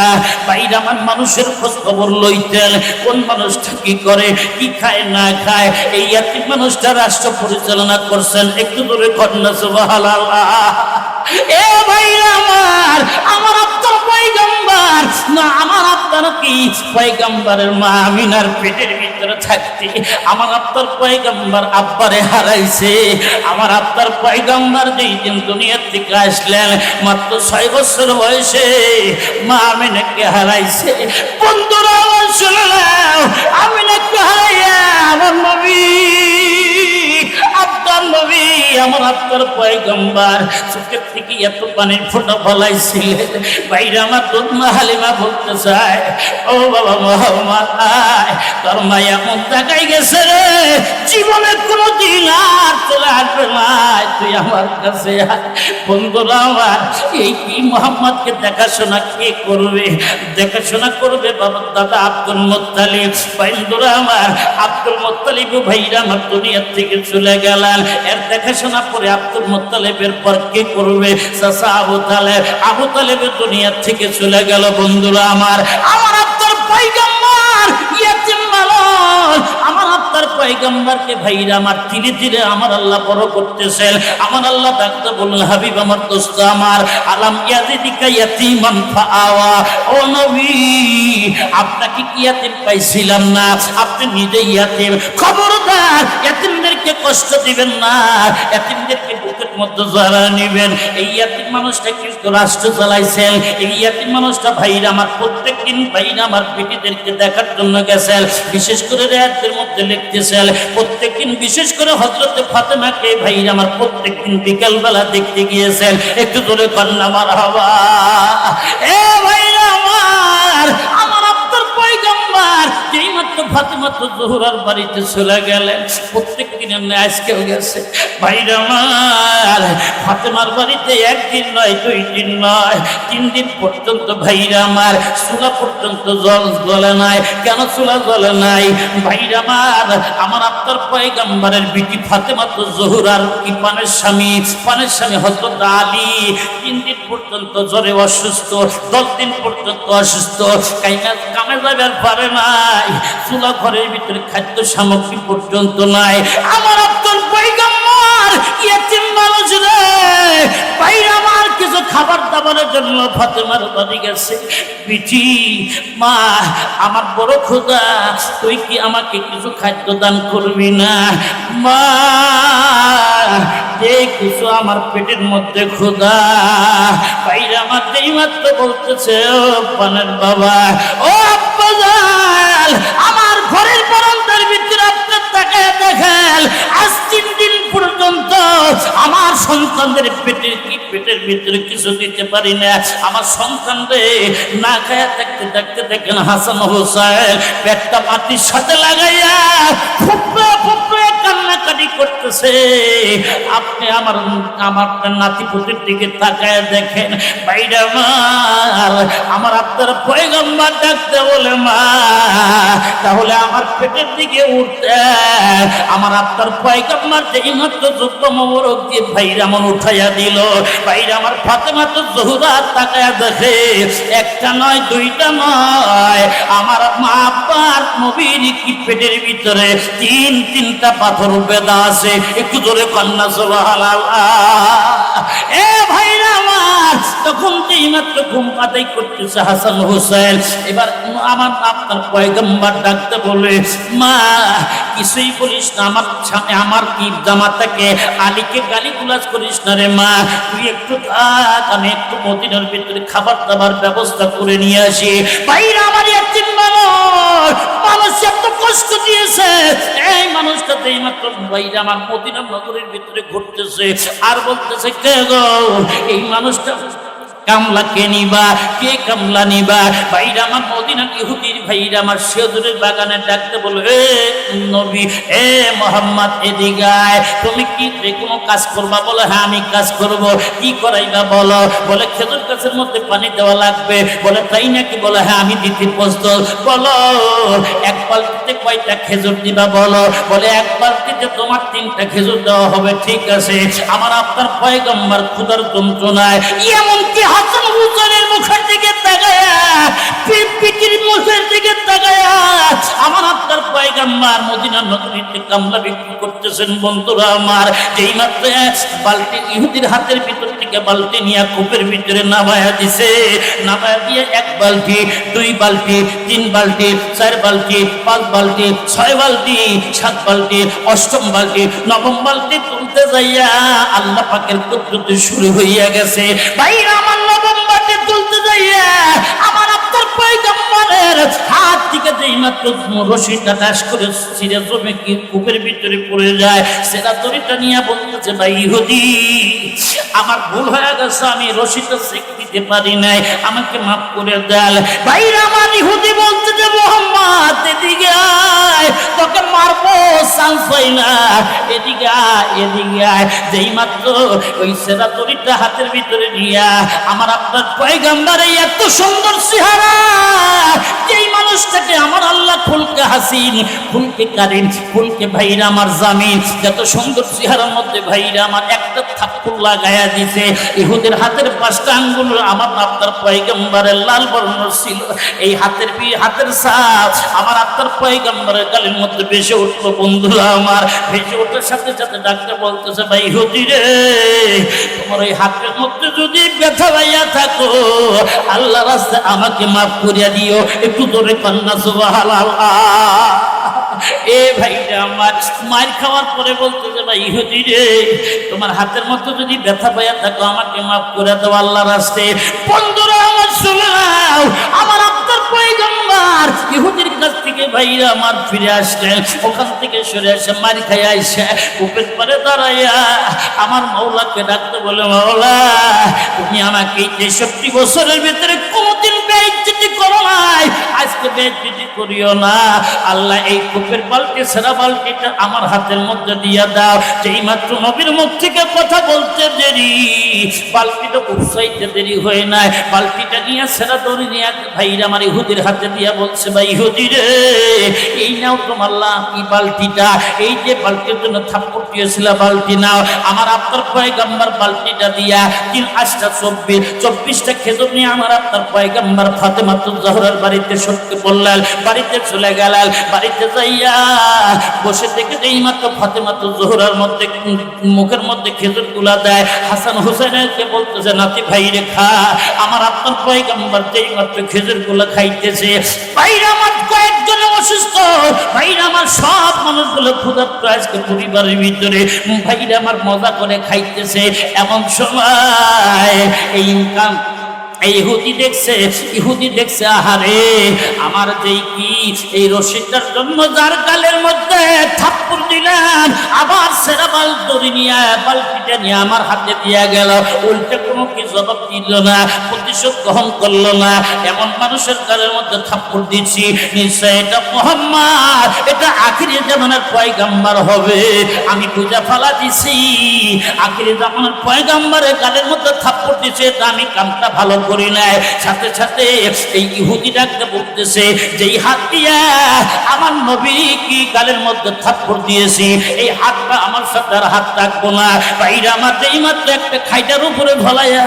[SPEAKER 1] ভাইরা আমার মানুষের খোঁজ খবর লইতেন, কোন মানুষটা কি করে, কি খায় না খায়। এই ইয়াতিম মানুষটা রাষ্ট্র পরিচালনা করছেন, একটু দূরে কন্যা সুবহানাল্লাহ। এ ভাইরা আমার আপনার পয়গম্বর না, আমার আপনার কি পয়গম্বরের মা আমিনার পেটের ভিতরে থাকতে আমার আপনার পয়গম্বর আব্বারে হারাইছে। আমার আপনার পয়গম্বর যেই দিন দুনিয়ার থেকে আসলেন মাত্র 6 বছর বয়সে মা আমিনাকে হারাইছে। বন্ধুরা আমার শুনে নাও, আমিনাকে হারাইয়া আমার নবী আপনার নবী আমার আপনার পয়গম্বর চোখের থেকে এত পানির ফোঁটা ফলাইছিলেন। বাইরে আমার দুধমা হালিমা বলতে চায়, ও বাবা মোহাম্মদ তোর মা এমন জায়গায় গেছে রে, জীবনে কোনোদিন আর চলে আসবে না, তুই আমার কাছে আয়। বন্ধুরা আমার এই কি মোহাম্মদকে দেখাশোনা কে করবে? দেখাশোনা করবে বাবা দাদা আব্দুল মুত্তালিব। বন্ধুরা আমার আব্দুল মুত্তালিব ভাইরা আমার দুনিয়া থেকে চলে গেলেন, এর দেখাশোনা করে আব্দুল মুত্তালিবের পর কে করবে? চাচা আবু তালেব। আবু তালেবের দুনিয়া থেকে চলে গেল। বন্ধুরা আমার আপনার পয়গম্বর ইয়াতিম মানুষ, আমার আপনার পয়গম্বরকে ভাইরা আমার ধীরে ধীরে আমার আল্লাহ বড় করতেছেন। আমার আল্লাহ ডাকতে বললেন, হাবিব আমার দোস্ত আমার, আলাম ইয়াজিদিকা ইয়াতিমান ফাআওয়া। ও নবী আপনাকে কি ইয়াতিম পাইছিলাম না? আপনি নিজে ইয়াতিম। খবরদার ইয়াতিমদেরকে কষ্ট দিবেন না, ইয়াতিমদেরকে বুকের মধ্যে জড়া নেবেন। এই ইয়াতিম মানুষটা কিন্তু রাষ্ট্র চালাইছেন। এই ইয়াতিম মানুষটা ভাইরা আমার প্রত্যেকদিন ভাইরা আমার বেটিদেরকে দেখার জন্য গেছেন। বিশেষ করে রায়াতের মধ্যে লিখতেছেন প্রত্যেকদিন বিশেষ করে হযরতে ফাতেমাকে ভাইরা আমার প্রত্যেকদিন বিকালবেলা দেখতে গিয়েছেন। একটু জোরে কন্যা মারহাবা। এ ভাইরা আমার আপনার পয়গম্বর যেই মাত্র ফাতেমা তো জোহরার বাড়িতে চলে গেলেন, প্রত্যেক দিনের ন্যায় আজকেও গেছে। ভাইরা আমার ফাতেমার বাড়িতে একদিন নয়, 2 দিন নয়, 3 দিন পর্যন্ত ভাইরা আমার চুলা পর্যন্ত জল জ্বলে নাই। কেন চুলা জ্বলে নাই? ভাইরা আমার আপনার পয়গম্বরের বিটি ফাতেমা তো জোহরার কি পানের স্বামী হযরত আলী 3 দিন পর্যন্ত জ্বরে অসুস্থ, 10 দিন পর্যন্ত অসুস্থ, কামে যাবার পারে নাই, চুলা ঘরের ভিতরে খাদ্য সামগ্রী পর্যন্ত নাই। আমার আপনার পয়গম্বর ইয়াতিম মানুষ রে ভাইরা আমার কিছু খাবার দাবারের জন্য ফাতেমার বাড়ি গেছে। বিটি মা আমার বড় ক্ষুধা, তুই কি আমাকে কিছু খাদ্য দান করবি না? মা যে কিছু আমার পেটের মধ্যে ক্ষুধা। ভাইরা আমার যেই মাত্র বলতেছে, ও পানের বাবা, ও আব্বাজান, আমার ঘরের বারান্দার ভিতরে আপনার তাকায় দেখেন আজ 3 দিন পর্যন্ত আমার সন্তানদের পেটের ভিতরে কিছু দিতে পারি না। আমার সন্তানদের না খায়া থাকতে থাকতে দেখেন হাসান হোসেন পেটটা মাটির সাথে লাগাইয়া ফুপড়ে ফুপড়ে কান্নাকাটি করতেছে। আপনি আমার নাতিপুতির দিকে তাকায় দেখেন। বাইরে আমার আপনার পয়গম্বর ডাকতে বলে, মা তাহলে আমার পেটের দিকে উঠতে আমার আপনার পয়গম্বর যেই মাত্র যুদ্ধ মোবারক দিয়ে ভাইরা মন উঠাইয়া দিল। ভাইরা আমার ফাতেমা তো জোহরা তাকায়া দেখে একটা নয়, 2টা নয়, আমার মা আব্বার নবীর কি পেটের ভিতরে 3টা পাথর বেদা আছে। একটু জোরে কন্যা সুবহানাল্লাহ। এ ভাইরা আমার তখন যেই মাত্র ঘুম পাতাই করতেছে হাসান হোসেন, এবার আমার আপনার পয়গম্বর ডাকতে বলে, মা কিছুই বলিস না, আমার সামনে আমার কি জামাতাকে আলীকে গালিগুলাজ করিস না রে মা, তুই একটু থাক, আমি একটু মদিনার ভিতরে খাবার দাবার ব্যবস্থা করে নিয়ে আসি। ভাইরা আমার ইয়াতিম মানুষ এত কষ্ট দিয়েছে, এই মানুষটাতে এই মাত্র ভাইরা আমার মদিনা নগরের ভিতরে ঘুরতেছে আর বলতেছে, কে গো এই মানুষটা কামলা কে নিবা, কে কামলা নিবা? ভাইরা আমার, মদিনার ইহুদির ভাইরা আমার খেজুরের বাগানে ডাকতে বলল, এ নবী, এ মোহাম্মদ, এদিকে আয়। তুমি কি কোনো কাজ করবা? বলে হ্যাঁ আমি কাজ করব। কি করাইবা বলো? বলে খেজুর গাছের মধ্যে পানি দেওয়া লাগবে। বলে তাই নাকি? বলে হ্যাঁ আমি দিতে প্রস্তুত। বলো এক বালতিতে কয়টা খেজুর দিবা বলো? বলে এক বালতিতে তোমার 3টা খেজুর দেওয়া হবে। ঠিক আছে। আমার আপনার পয়গম্বর ক্ষুধার যন্ত্রণায় এমনকি হাসান হুসাইনের মুখের দিকে তাকায়া, পিপিটির মুখের দিকে তাকায়া আমার আপনার পয়গম্বর মদিনার নগরীতে কামলা বিক্রি করতেছেন। বন্ধুরা আমার, যেই মাত্র বালতি ইহুদির হাতের ভিতর থেকে বালতি নিয়ে কূপের ভিতরে নামায়া দিছে, নামায়া দিয়ে 1 বালতি, 2 বালতি, 3 বালতি, 4 বালতি, 5 বালতি, 6 বালতি, 7 বালতি, 8ম বালতি, 9ম বালতি তুলতে যাইয়া আল্লাহ পাকের কুদরতে শুরু হইয়া গেছে। ভাইরা আমার, 9ম বালতি তুলতে যাইয়া আমার আপনার পয়গম্বরের হাত থেকে যেই মাত্র রশিটা টাস করে ছিঁড়ে জমে কি কূপের ভিতরে পড়ে যায়, সেটা দড়িটা নিয়ে বলতেছে, ভাই ইহুদি, আমার ভুল হয়ে গেছে, আমি রশিটা চেক দিতে পারি নাই, আমাকে মাফ করে দেন। ভাইরা আমার, ইহুদি বলতে যে মোহাম্মদ এদিকে আয়, তোকে মারবো, চান্স পাই না, এদিকে আয়, এদিকে আয়। যেই মাত্র ওই সেরা দড়িটা হাতের ভিতরে নিয়া আমার আপনার পয়গম্বরের এত সুন্দর চেহারা, যেই মানুষটাকে আমার আল্লাহ ফুলকে হাসিন, ফুলকে কারিম, ফুলকে ভাইরা আমার জামিন, যত সুন্দর চেহারার মধ্যে ভাইরা আমার একটা থাপ্পড় লাগায়া দিছে। ইহুদের হাতের 5টা আঙ্গুল আমার আপনার পয়গম্বরের লাল বর্ণ ছিল। এই হাতের ছাপ আমার আপনার পয়গম্বরের গালের মধ্যে ভেসে উঠলো। বন্ধুরা আমার, ভেসে ওঠার সাথে সাথে ডাক্তার বলতেছে, ভাই ইহুদি রে, তোমার ওই হাতের মধ্যে যদি ব্যথা পাইয়া থাকো, আল্লাহ রাস্তায় আমাকে মাফ করিয়া দিও। একটু জোরে কান্না সুবহানাল্লাহ। এ ভাইরা আমার, মার খাওয়ার পরে বলতেছে, ভাই ইহুদি রে, তোমার হাতের মধ্যে যদি ব্যথা পাইয়া থাকো, আমাকে মাফ করে দাও আল্লাহ রাস্তায়। বন্ধুরা আমার, শুনে নাও, আমার আপনার পয়গম্বর ইহুদির কাছ থেকে ভাইরা আমার ফিরে আসলেন। ওখান থেকে সরে আসে, মার খাই আইসা কূপের পারে দাঁড়াইয়া আমার মাওলাকে ডাকতে বলে, মাওলা, তুমি আমাকে 63 বছরের ভিতরে কোনোদিন বেইজ্জতি করো নাই, আজকে বেইজ্জতি করিও না। আল্লাহ, এই কূপের বালতি, সেরা বালতিটা আমার হাতের মধ্যে দিয়া দাও। যেই মাত্র নবীর মুখ থেকে কথা বলতে দেরি, বালতিটা উৎসাইতে দেরি হয় নাই, বালতিটা নিয়ে সেরা দড়ি নিয়ে ভাইরা আমার ইহুদির হাতে দিয়া বলছে, ভাই ইহুদি রে, এই নাও তোমার লাকি বালতিটা, এই যে বালতির জন্য থাপ্পড় দিয়েছিল বালতি নাও। আমার আপনার পয়গম্বর বালতিটা দিয়া 3 8 24টা খেজুর নিয়ে আমার আপনার পয়গম্বর ফাতেমাতুজ জোহরার বাড়িতে সত্যি বললেন, বাড়িতে চলে গেলেন। বাড়িতে যাইয়া বসে থেকে যেই মাত্র ফাতেমাতুজ জোহরার মধ্যে মুখের মধ্যে খেজুর গুলা দেয়, হাসান হুসাইনকে বলতেছে, নাতি ভাই রে খা। আমার আপনার পয়গম্বর যেই মাত্র খেজুর গুলা খাইতেছে, ভাইরা আমার কয়েকজন অসুস্থ, ভাইরা আমার সব মানুষগুলো ক্ষুধার্ত আজকে পরিবারের ভিতরে, ভাইরা আমার মজা করে খাইতেছে। এমন সময় এই ইনকাম ইহুদি দেখছে, আহারে, আমার যেই কি এই রশিদার জন্য যার গালের মধ্যে থাপ্পড় দিলাম, আবার সেরা দড়ি নিয়ে বালতিটা নিয়ে আমার হাতে দিয়া গেল, উল্টে কোনো কি জবাব দিল না, প্রতিশোধ গ্রহণ করলো না। এমন মানুষের গালের মধ্যে থাপ্পড় দিচ্ছি, নিশ্চয় এটা মুহাম্মদ, এটা আখিরি জামানার পয়গম্বর হবে। আমি বুঝা ফালা দিছি, আখিরি জামানার পয়গম্বরের গালের মধ্যে থাপ্পড় দিচ্ছে, এটা আমি কামটা ভালো করি নাই। সাথে সাথে এই ইহুদি ডাকতে বলতেছে, যেই হাত দিয়া আমার নবী কি গালের মধ্যে থাপ্পড় দিয়েছি, এই হাতটা আমার সাথে আর হাত রাখবো না। ভাইরা আমার, যেই মাত্র একটা খাইটার উপরে ভলাইয়া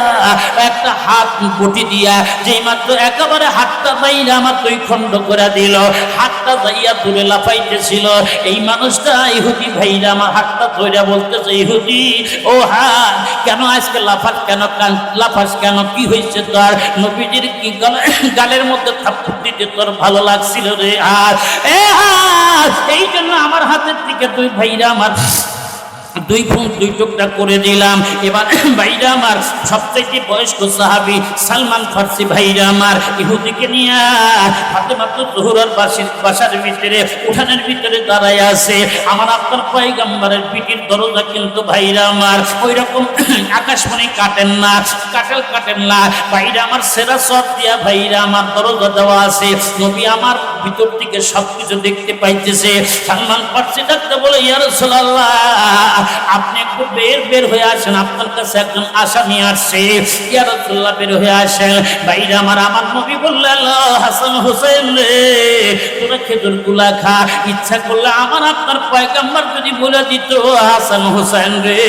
[SPEAKER 1] একটা হাত বটি দিয়া যেই মাত্র একেবারে হাতটা বাইরা আমার 2 খণ্ড করে দিল, হাতটা যাইয়া দূরে লাফাইতেছিল। এই মানুষটা ইহুদি ভাইরা আমার হাতটা ধইরা বলতেছে, ইহুদি ও হাত, কেন আজকে লাফাস কেন, কি হয়েছে তোর? নবীজির কি গালের মধ্যে থাপ্পড় দিতে তোর ভালো লাগছিল রে? আর এই জন্য আমার হাতের থেকে 2 ভাইরা আমার দুই টুকরা করে দিলাম। এবার ভাইরা আমার সবচেয়ে বয়স্ক সাহাবী সালমান ফার্সি ভাইরা আমার ইহুদিকে নিয়ে ফাতেমাতুজ জোহরার বাসার ভিতরে উঠানের ভিতরে দাঁড়ায় আছে। আমার আপনার পয়গম্বরের পিঠির দরজা কিন্তু ভাইরা আমার ওই রকম আকাশমণি কাটেন না, কাটেন না ভাইরা আমার, সেরা সব দিয়া ভাইরা আমার দরজা দেওয়া আছে। নবী আমার ভিতর থেকে সবকিছু দেখতে পাইতেছে। সালমান ফার্সি ডাকতে বলে, ইয়া রাসূলুল্লাহ, আপনি একটু বের হয়ে আসেন, আপনার কাছে একজন আসামি আসছে। ইয়া রাসূলুল্লাহ, বের হয়ে আসেন। ভাইরা আমার নবী বললেন, হাসান হোসেন রে, তোরা খেজুর গুলা খা, ইচ্ছা করলে আমার আপনার পয়গম্বর যদি বলে দিত, হাসান হোসেন রে,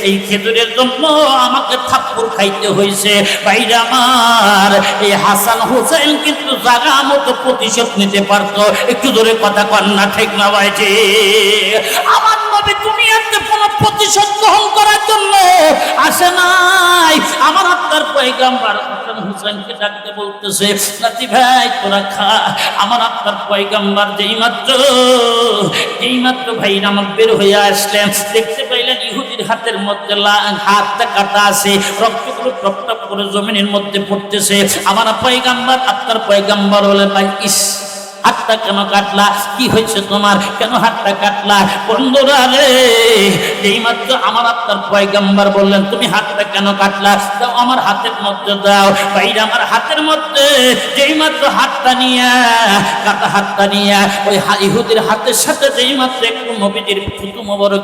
[SPEAKER 1] এই খেজুরের জন্য আমাকে থাপ্পড় খাইতে হয়েছে। ভাইরা আমার এই হাসান হোসেন কিন্তু জায়গা মতো প্রতিশোধ নিতে পারতো। একটু জোরে কথা কন না, ঠিক না ভাইজি? আমার নবী দুনিয়াতে কোনো প্রতিশোধ গ্রহণ করার জন্য আসে নাই। আমার আপনার পয়গম্বর হাসান হোসেনকে ডাকতে বলতেছে, নাতি ভাই তোরা খা। আমার আপনার পয়গম্বর যেই মাত্র ভাইরা আমার বের হয়ে আসলেন, দেখতে পাইলেন ইহুদির হাতের মধ্যে হাতটা কাটা আছে, রক্তগুলো টপ টপ করে জমিনের মধ্যে পড়তেছে। আমার পয়গম্বর আপনার পয়গম্বর বলে, ভাই ইস, হাতটা কেন কাটলা? কি হয়েছে তোমার? কেন হাতটা কাটলা? বন্ধুরা রে, এইমাত্র আমার আপনার পয়গম্বর বললেন, তুমি হাতটা কেন কাটলা? দাও আমার হাতের মধ্যে দাও। ভাইরা আমার হাতের মধ্যে যেইমাত্র হাতটা নিয়া, কাটা হাতটা নিয়া ওই ইহুদির হাতের সাথে যেইমাত্র একটু নবীজির থুতু মোবারক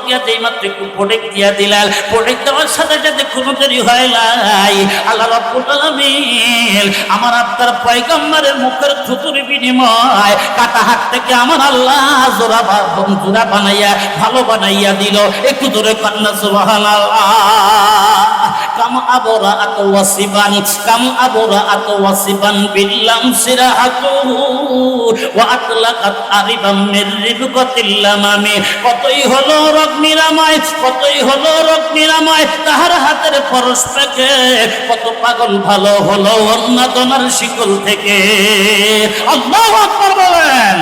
[SPEAKER 1] দিয়া যেইমাত্র একটু প্রোটেক্ট দিয়া দিলেন, প্রোটেক্ট দেওয়ার সাথে সাথে কোনো দেরি হয় নাই। আল্লাহ রাব্বুল আলামিন আমার আপনার পয়গম্বরের মুখের থুতুর বিনিময় কাটা হাত থেকে আমার আল্লাহ জোড়া বানাইয়া ভালো বানাইয়া দিল। একটু জোরে কান্না সুবহানাল্লাহ। কাম আবরাআত ওয়াসিবান বিল্লাম সিরাহাতু ওয়া আতলাকাত আরিবাম মির রিবকাতিল্লামামি। কতই হলো রোগ নিরাময়, তাহার হাতের পরশ থেকে কত পাগল ভালো হলো অন্যতনার শিকল থেকে। আল্লাহু আকবার বলেন।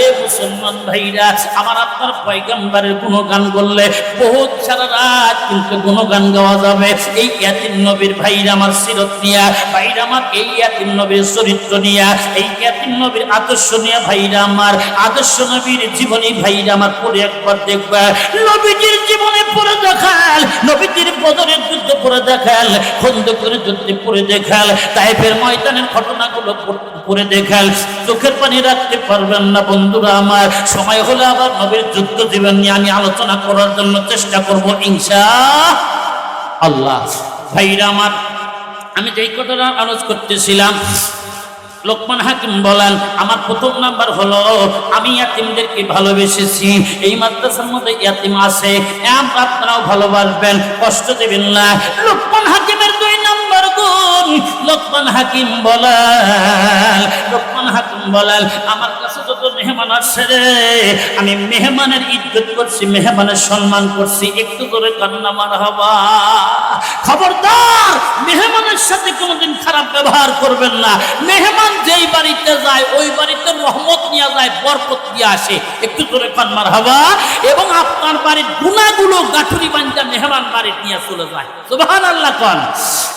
[SPEAKER 1] এ মুসলমান ভাইরা, আমার আপনার পয়গম্বরের গুণগান করলে বহুত সারা রাত কিন্তু গুণগান গাওয়া যাবে। এই ইয়াতিম নবীর ভাইরা আমার সিরত নিয়া, ভাইরা আমার এই ইয়াতিম নবীর চরিত্র নিয়া, এই ইয়াতিম নবীর আদর্শ নিয়া ভাইরা আমার, আদর্শ নবীর জীবনী ভাইরা আমার পড়ে একবার দেখবা। নবীজির জীবনে পড়ে দেখাল, নবীজির বদরের যুদ্ধ পড়ে দেখাল, খন্দকের যুদ্ধে পড়ে দেখাল, তায়েফের ময়দানের ঘটনাগুলো পড়ে দেখাল। চোখের পানি রাখতে পারবেন না বন্ধুরা আমার। সময় হলে আবার নবীর যুদ্ধ জীবন নিয়ে আমি আলোচনা করার জন্য চেষ্টা করব ইনশাআল্লাহ। ভাইরা আমার, আমি যেই কথাটা আলোচ করতেছিলাম, লোকমান হাকিম বলেন, আমার প্রথম নাম্বার হলো আমি ইয়াতিমদেরকে ভালোবেসেছি। এই মাদ্রাসার মধ্যে ইয়াতিম আছে, আপনারাও ভালোবাসবেন, কষ্ট দেবেন না। লোকমান হাকিমের 2 নাম্বার গুণ। লোকমান হাকিম বলেন, আমার কাছে যত মেহমান আসছে রে, আমি মেহমানের ইজ্জত করছি, মেহমানের সম্মান করছি। একটু করে কান্না মারহাবা। খবরদার, মেহমানের সাথে কোনোদিন খারাপ ব্যবহার করবেন না। মেহমান যেই বাড়িতে যায় ওই বাড়িতে রহমত নিয়ে যায়, বরকত নিয়ে আসে। একটু জোরে কান মারহাবা। এবং আপনার বাড়ির গুনাহগুলো গাঠুরি বান্ধা মেহমান বাড়ি নিয়ে চলে যায়। সুবহানাল্লাহ কোন।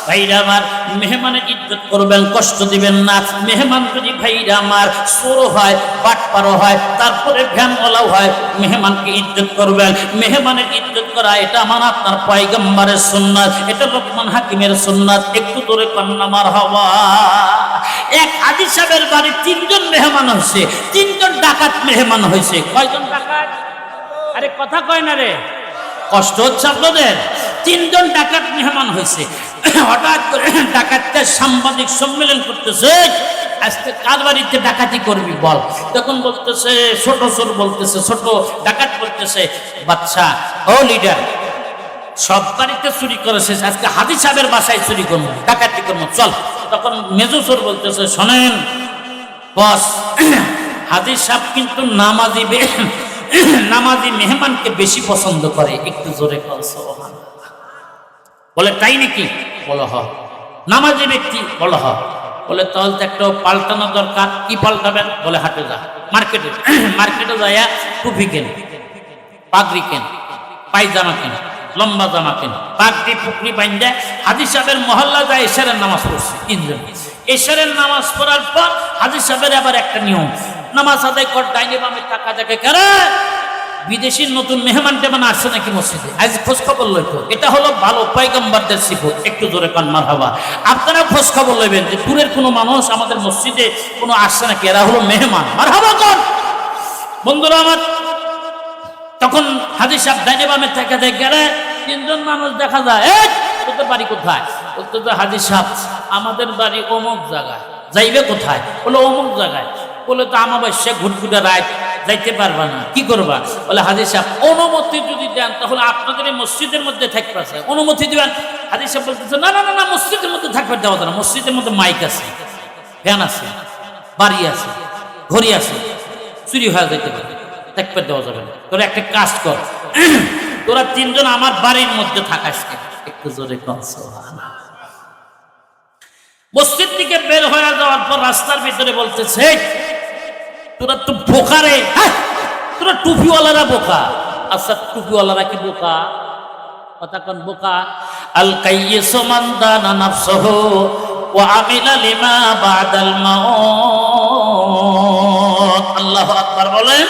[SPEAKER 1] ভাইরা আমার, মেহমানের ইজ্জত করবেন, কষ্ট দিবেন না। মেহমান যদি ভাইরা আমার চোর হয়, বাটপারও হয়, তারপরে ভ্যানওয়ালাও হয়, মেহমানকে ইজ্জত করবেন। মেহমানের ইজ্জত করা এটা আমার আপনার পয়গম্বরের সুন্নাত, এটা লোকমান হাকিমের সুন্নাত। একটু জোরে কান মারহাবা। এক হাজী সাহেবের বাড়ি 3 জন মেহমান হয়েছে, 3 জন ডাকাত মেহমান হয়েছে। কয়জন ডাকাত? আরে কথা কয় না রে, কষ্ট হচ্ছে আপনাদের? 3 জন ডাকাত মেহমান হয়েছে। হঠাৎ করে ডাকাতটা সাংবাদিক সম্মেলন করতেছে, আজকে কার বাড়িতে ডাকাতি করবি বল। তখন বলতেছে ছোট চোর, বলতেছে ছোট ডাকাত, বলতেছে বাচ্চা ও লিডার, সব বাড়িতে চুরি করেছে, আজকে হাজী সাহেবের বাসায় চুরি করবো, ডাকাতি করবো, চল। তখন মেজো চোর বলতেছে, শোনেন বস, হাজী সাহেব কিন্তু নামাজি মেহমানকে বেশি পছন্দ করে। একটু জোরে কর সুবহানাল্লাহ। বলে তাই নাকি? বলো হ। নামাজি ব্যক্তি? বলো হ। বলে তাহলে তো একটা পাল্টানো দরকার। কি পাল্টাবেন? বলে হাটে যা, মার্কেটে যায় টুপি কেন। পাগড়ি কেন, পায়জামা কেন, লম্বা জামা কেন, পাগড়ি পুকড়ি বাইন্দা হাজী সাহেবের মহল্লা যায় এশারের নামাজ পড়ছে তিনজন। এশারের নামাজ পড়ার পর হাজী সাহেবের আবার একটা নিয়ম, নামাজ আদায় কর ডাইনে বামে টাকা দেখে কারা বিদেশির নতুন মেহমান টেমান আসছে নাকি মসজিদে, আজ খোঁজ খবর লইতো। এটা হলো ভালো পয়গম্বরদের সিফত। একটু জোরে কান মারহাবা। আপনারা খোঁজ খবর লইবেন যে দূরের কোনো মানুষ আমাদের মসজিদে কোনো আসছে নাকি, এরা হলো মেহমান। মারহাবা কর বন্ধুরা আমার। তখন হাজী সাহেব ডাইনে বামে টাকা দেখে গেলে তিনজন মানুষ দেখা যায়, এই তোদের বাড়ি কোথায়? বলতো যে হাজী সাহেব আমাদের বাড়ি অমুক জায়গায়। যাইবে কোথায়? বলে অমুক জায়গায়। বলে তো আমাবাস্যা ঘুটঘুটে রাত যাইতে পারবা না, কি করবা? বলে হাজী সাহেব অনুমতি যদি দেন তাহলে আপনাদের এই মসজিদের মধ্যে থাকবে। অনুমতি দিবেন? হাজী সাহেব বলতেছে না না না না, মসজিদের মধ্যে থাকবে দেওয়া যায় না। মসজিদের মধ্যে মাইক আছে, ফ্যান আছে, বাড়ি আছে, ঘড়ি আছে, চুরি হয়ে যাইতে পারে, থাকবে দেওয়া যাবে না। তোরা একটা কাজ কর, তোরা তিনজন আমার বাড়ির মধ্যে থাকাস। একটু জোরে কর সুবহানাল্লাহ। মসজিদ থেকে বের হয়ে যাওয়ার পর রাস্তার ভিতরে বলতেছে, তোরা তো বোকা রে, তোরা টুপিওয়ালারা বোকা। আচ্ছা টুপিওয়ালারা কি বোকা? কথা কোন বোকা? আল কাইয়িসু মান দানা নাফসুহু ওয়া আমিলা লিমা বাদাল মাউত। আল্লাহু আকবার বলেন।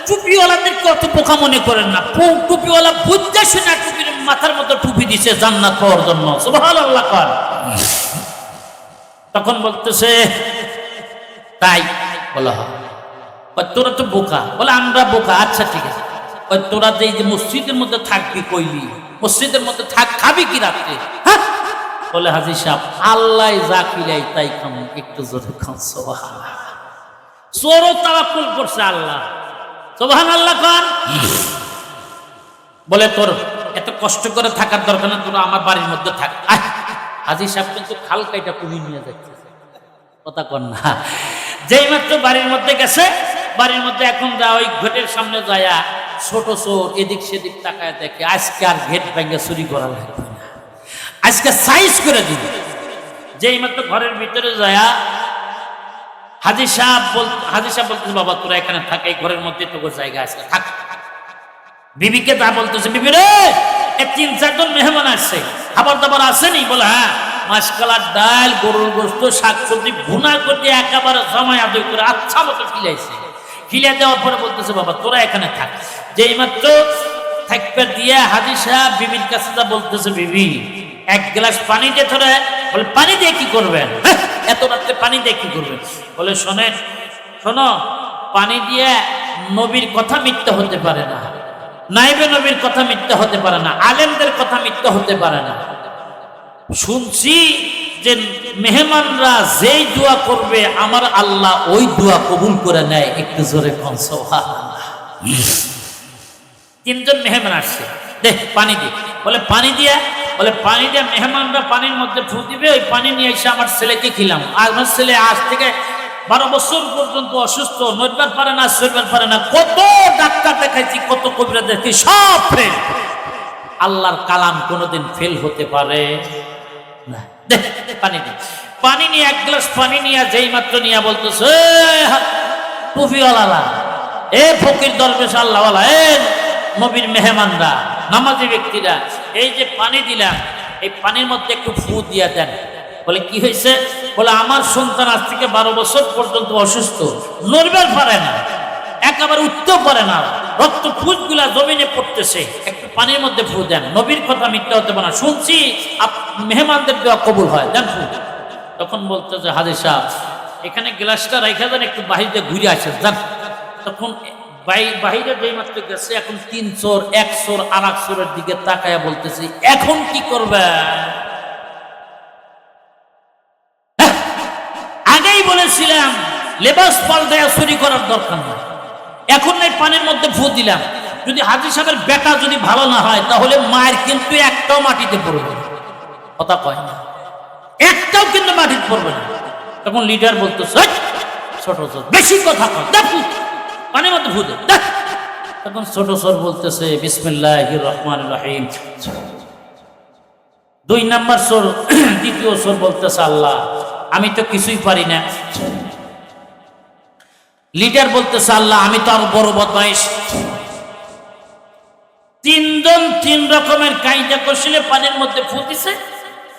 [SPEAKER 1] টুপিওয়ালাদের কত বোকা মনে করেন না। টুপিওয়ালা বুঝতে শুনে টুপির মাথার মধ্যে টুপি দিছে জান্নাত পাওয়ার জন্য। সুবহানাল্লাহ কর। তখন বলতেছে তাই বলা হয়, তোরা তো বোকা। বলে আমরা বোকা। আচ্ছা ঠিক আছে, তোরা যে মসজিদের মধ্যে থাকবি কইলি, মসজিদের মধ্যে থাক, খাবি কি রাত্রে? হ্যাঁ বলে হাজী সাহেব আল্লাহ যা কিলাই তাই খাম। একটু জোরে খান সুবহানাল্লাহ। চোরও তাওয়াক্কুল করছে আল্লাহ। সুবহানাল্লাহ খান। বলে তোর এত কষ্ট করে থাকার দরকার না, তোরা আমার বাড়ির মধ্যে থাক। হাজী সাহেব কিন্তু খাল কাইটা কুমির নিয়ে যাচ্ছে। কথা কন না। যেই মাত্র বাড়ির মধ্যে গেছে, বাড়ির মধ্যে এখন যা ওই গেটের সামনে যায়া ছোট চোর এদিক সেদিক তাকায় দেখে আজকে আর গেট ভেঙে চুরি করা লাগবে না, আজকে সাইজ করে দিবে। যেই মাত্র ঘরের ভিতরে যায়া হাজী সাহেব বলতেছে বাবা তোরা এখানে থাক, এই ঘরের মধ্যে তোর জায়গা আছে, থাক। বিবিকে তা বলতেছে, বিবি রে এই ৩-৪ জন মেহমান আসছে, খাবার দাবার আসেনি? বলে হ্যাঁ, মাসকালার ডাল, গরুর গোস্ত, শাকসবজি ভুনা করে একেবারে জমায় আদয় করে আচ্ছা মতো খিলাইছে। খিলিয়ে দেওয়ার পরে বলতেছে বাবা তোরা এখানে থাক। যেই মাত্র থাকবে দিয়ে হাজী সাহেব বিবির কাছে যা বলতেছে, বিবি এক গ্লাস পানি দিয়ে ধরে। বলে পানি দিয়ে কি করবেন? এত রাত্রে পানি দিয়ে কি করবেন? বলে শোনেন, শোনো, পানি দিয়ে নবীর কথা মিথ্যা হতে পারে না, নাইবে নবীর কথা মিথ্যা হতে পারে না, আলেমদের কথা মিথ্যা হতে পারে না। শুনছি যে মেহমানরা যেই দোয়া করবে আমার আল্লাহ ওই দোয়া কবুল করে নেয়। একটু জোরে কোন সুবহানাল্লাহ। ৩ জন মেহমান আসছে, দেখ পানি দি। বলে পানি দিয়া? বলে পানি দিয়া মেহমানরা পানির মধ্যে ফু দিবে, ওই পানি নিয়ে এসে আমার ছেলেকে খিলাম। আমার ছেলে আজ থেকে 12 বছর পর্যন্ত অসুস্থ, নড়বার পারে না, চলবার পারে না, কত ডাক্তার দেখাইছি, কত কবিরা দেখি, সব ফেল। আল্লাহর কালাম কোনোদিন ফেল হতে পারে না। দেখ পানি দি। পানি নিয়ে এক গ্লাস পানি নিয়ে যেই মাত্র নিয়ে বলতেছে, টুপিওয়ালারা, এ ফকির দরবেশ আল্লাহওয়ালা, এ নবীর মেহমানরা, নামাজি ব্যক্তিরা, এই যে পানি দিলাম, এই পানির মধ্যে একটু ফু দিয়ে দেন। বলে কি হয়েছে? বলে আমার সন্তান আজ থেকে 12 বছর পর্যন্ত অসুস্থ, নড়বার পারে না, একেবারে উঠতেও পারে না, রক্ত ফুটগুলা জমিনে পড়তেছে, একটু পানির মধ্যে ফু দেন। নবীর কথা মিথ্যা হতে পারে না, শুনছি মেহমানদের দোয়া কবুল হয়, দেন ফু। তখন বলতে যে হাজী সাহেব এখানে গ্লাসটা রাইখা দেন, একটু বাহিরে ঘুরে আসে যান। তখন বাহিরে যেই মাত্র গেছে, এখন 3 চোর, এক চোর আর এক চোরের দিকে তাকায়া বলতেছি, এখন কি করবে? আগেই বলেছিলাম লেবাস পাল্টায়া চুরি করার দরকার নেই, এখন এই পানির মধ্যে ফু দিলাম। যদি হাজী সাহেবের বেটা যদি ভালো না হয় তাহলে মায়ের কিন্তু একটাও মাটিতে পড়বে না। কথা কয় না, একটাও কিন্তু মাটিতে পড়বে না। তখন লিডার বলতেছে, ছোট চোর বেশি কথা কয়, দেখো পানির মধ্যে ফু দে। তখন ছোট চোর বলতেছে বিসমিল্লাহির রহমানির রহিম। 2 নাম্বার চোর, দ্বিতীয় চোর বলতেছে আল্লাহ আমি তো কিছুই পারি না। লিডার বলতেছে আল্লাহ আমি তো আরো বড় বদমাইশ। তিনজন তিন রকমের কাইদা কৌশলে পানির মধ্যে ফুটিছে।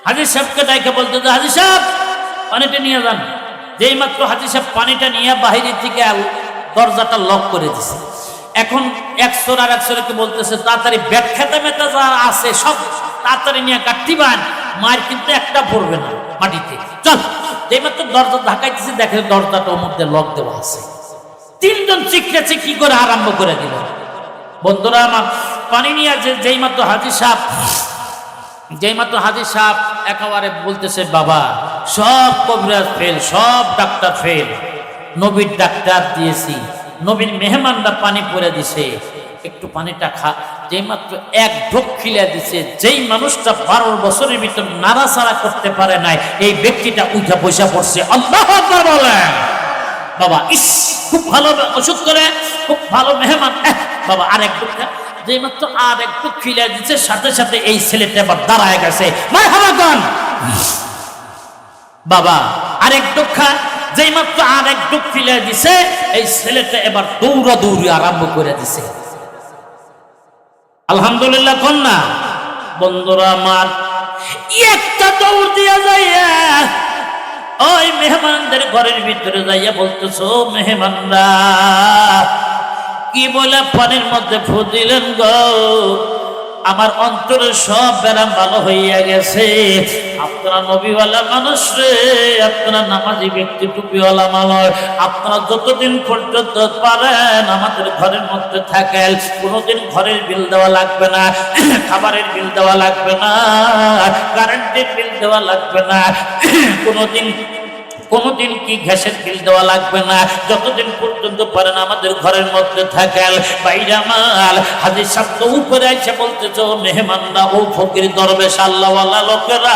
[SPEAKER 1] হাজী সাহেবকে ডাইকে বলতে, হাজী সাহেব পানিটা নিয়ে যান। যেই মাত্র হাজী সাহেব পানিটা নিয়ে বাহিরের থেকে দরজাটা লক করে দিছে। এখন একশোর আর একশোরকে বলতেছে, তাড়াতাড়ি ব্যাট খেতে মেতে যা আছে সব তাড়াতাড়ি নিয়ে কাটতি বান, মায়ের কিন্তু একটা পড়বে না মাটিতে, চল। যেই মাত্র দরজা ঢাকাইতেছে, দেখে দরজাটার মধ্যে লক দেওয়া আছে। তিনজন চিকড়েছে কি করে আরম্ভ করে দিল। বন্ধুরা আমার, পানি নিয়ে যেই মাত্র হাজী সাহেব একেবারে বলতেছে, বাবা সব কবিরাজ ফেল, সব ডাক্তার ফেল, নবীর ডাক্তার দিয়েছি, নবীর মেহমানরা পানি পরে দিছে, একটু পানিটা খা। যেই মাত্র এক ঢোক খিলে দিছে, যেই মানুষটা 12 বছরের ভিতর নাড়াচাড়া করতে পারে নাই, এই ব্যক্তিটা উঠা পয়সা পড়ছে। আল্লাহু আকবার বলেন। বাবা ইস, খুব ভালো ওষুধ করে, খুব ভালো মেহমান। বাবা আর এক ঢোক, যেই মাত্র আর একটু খিলে দিচ্ছে, সাথে সাথে এই ছেলেটা আবার দাঁড়ায় গেছে। বাবা আরেক দুঃখা, যেই মাত্র আরেক দুঃখ ফিলে দিছে, এই ছেলেটা এবার দৌড়াদৌড়ি আরম্ভ করে দিছে। আলহামদুলিল্লাহ কন্যা। বন্ধুরা আমার, একটা দৌড় দিয়া যাইয়া ওই মেহমানদের ঘরের ভিতরে যাইয়া বলতেছো, মেহমানরা কি বলে পানির মধ্যে ফু দিলেন গো, আমার অন্তরে সব ব্যারাম ভালো হইয়া গেছে। আপনারা নবীওয়ালা মানুষ রে, আপনারা নামাজি ব্যক্তি, টুপিওয়ালা মানুষ, আপনারা যতদিন পর্যন্ত পারেন আমাদের ঘরের মধ্যে থাকেন, কোনোদিন ঘরের বিল দেওয়া লাগবে না, খাবারের বিল দেওয়া লাগবে না, কারেন্টের বিল দেওয়া লাগবে না, কোনোদিন কি গ্যাসের বিল দেওয়া লাগবে না, যতদিন পর্যন্ত পারেন আমাদের ঘরের মধ্যে থাকেন। বাইরা মাল হাজী সাহেব তো উপরে এসে বলতেছ, মেহমানরা ও ফকির দরবেশ আল্লাহওয়ালা লোকেরা,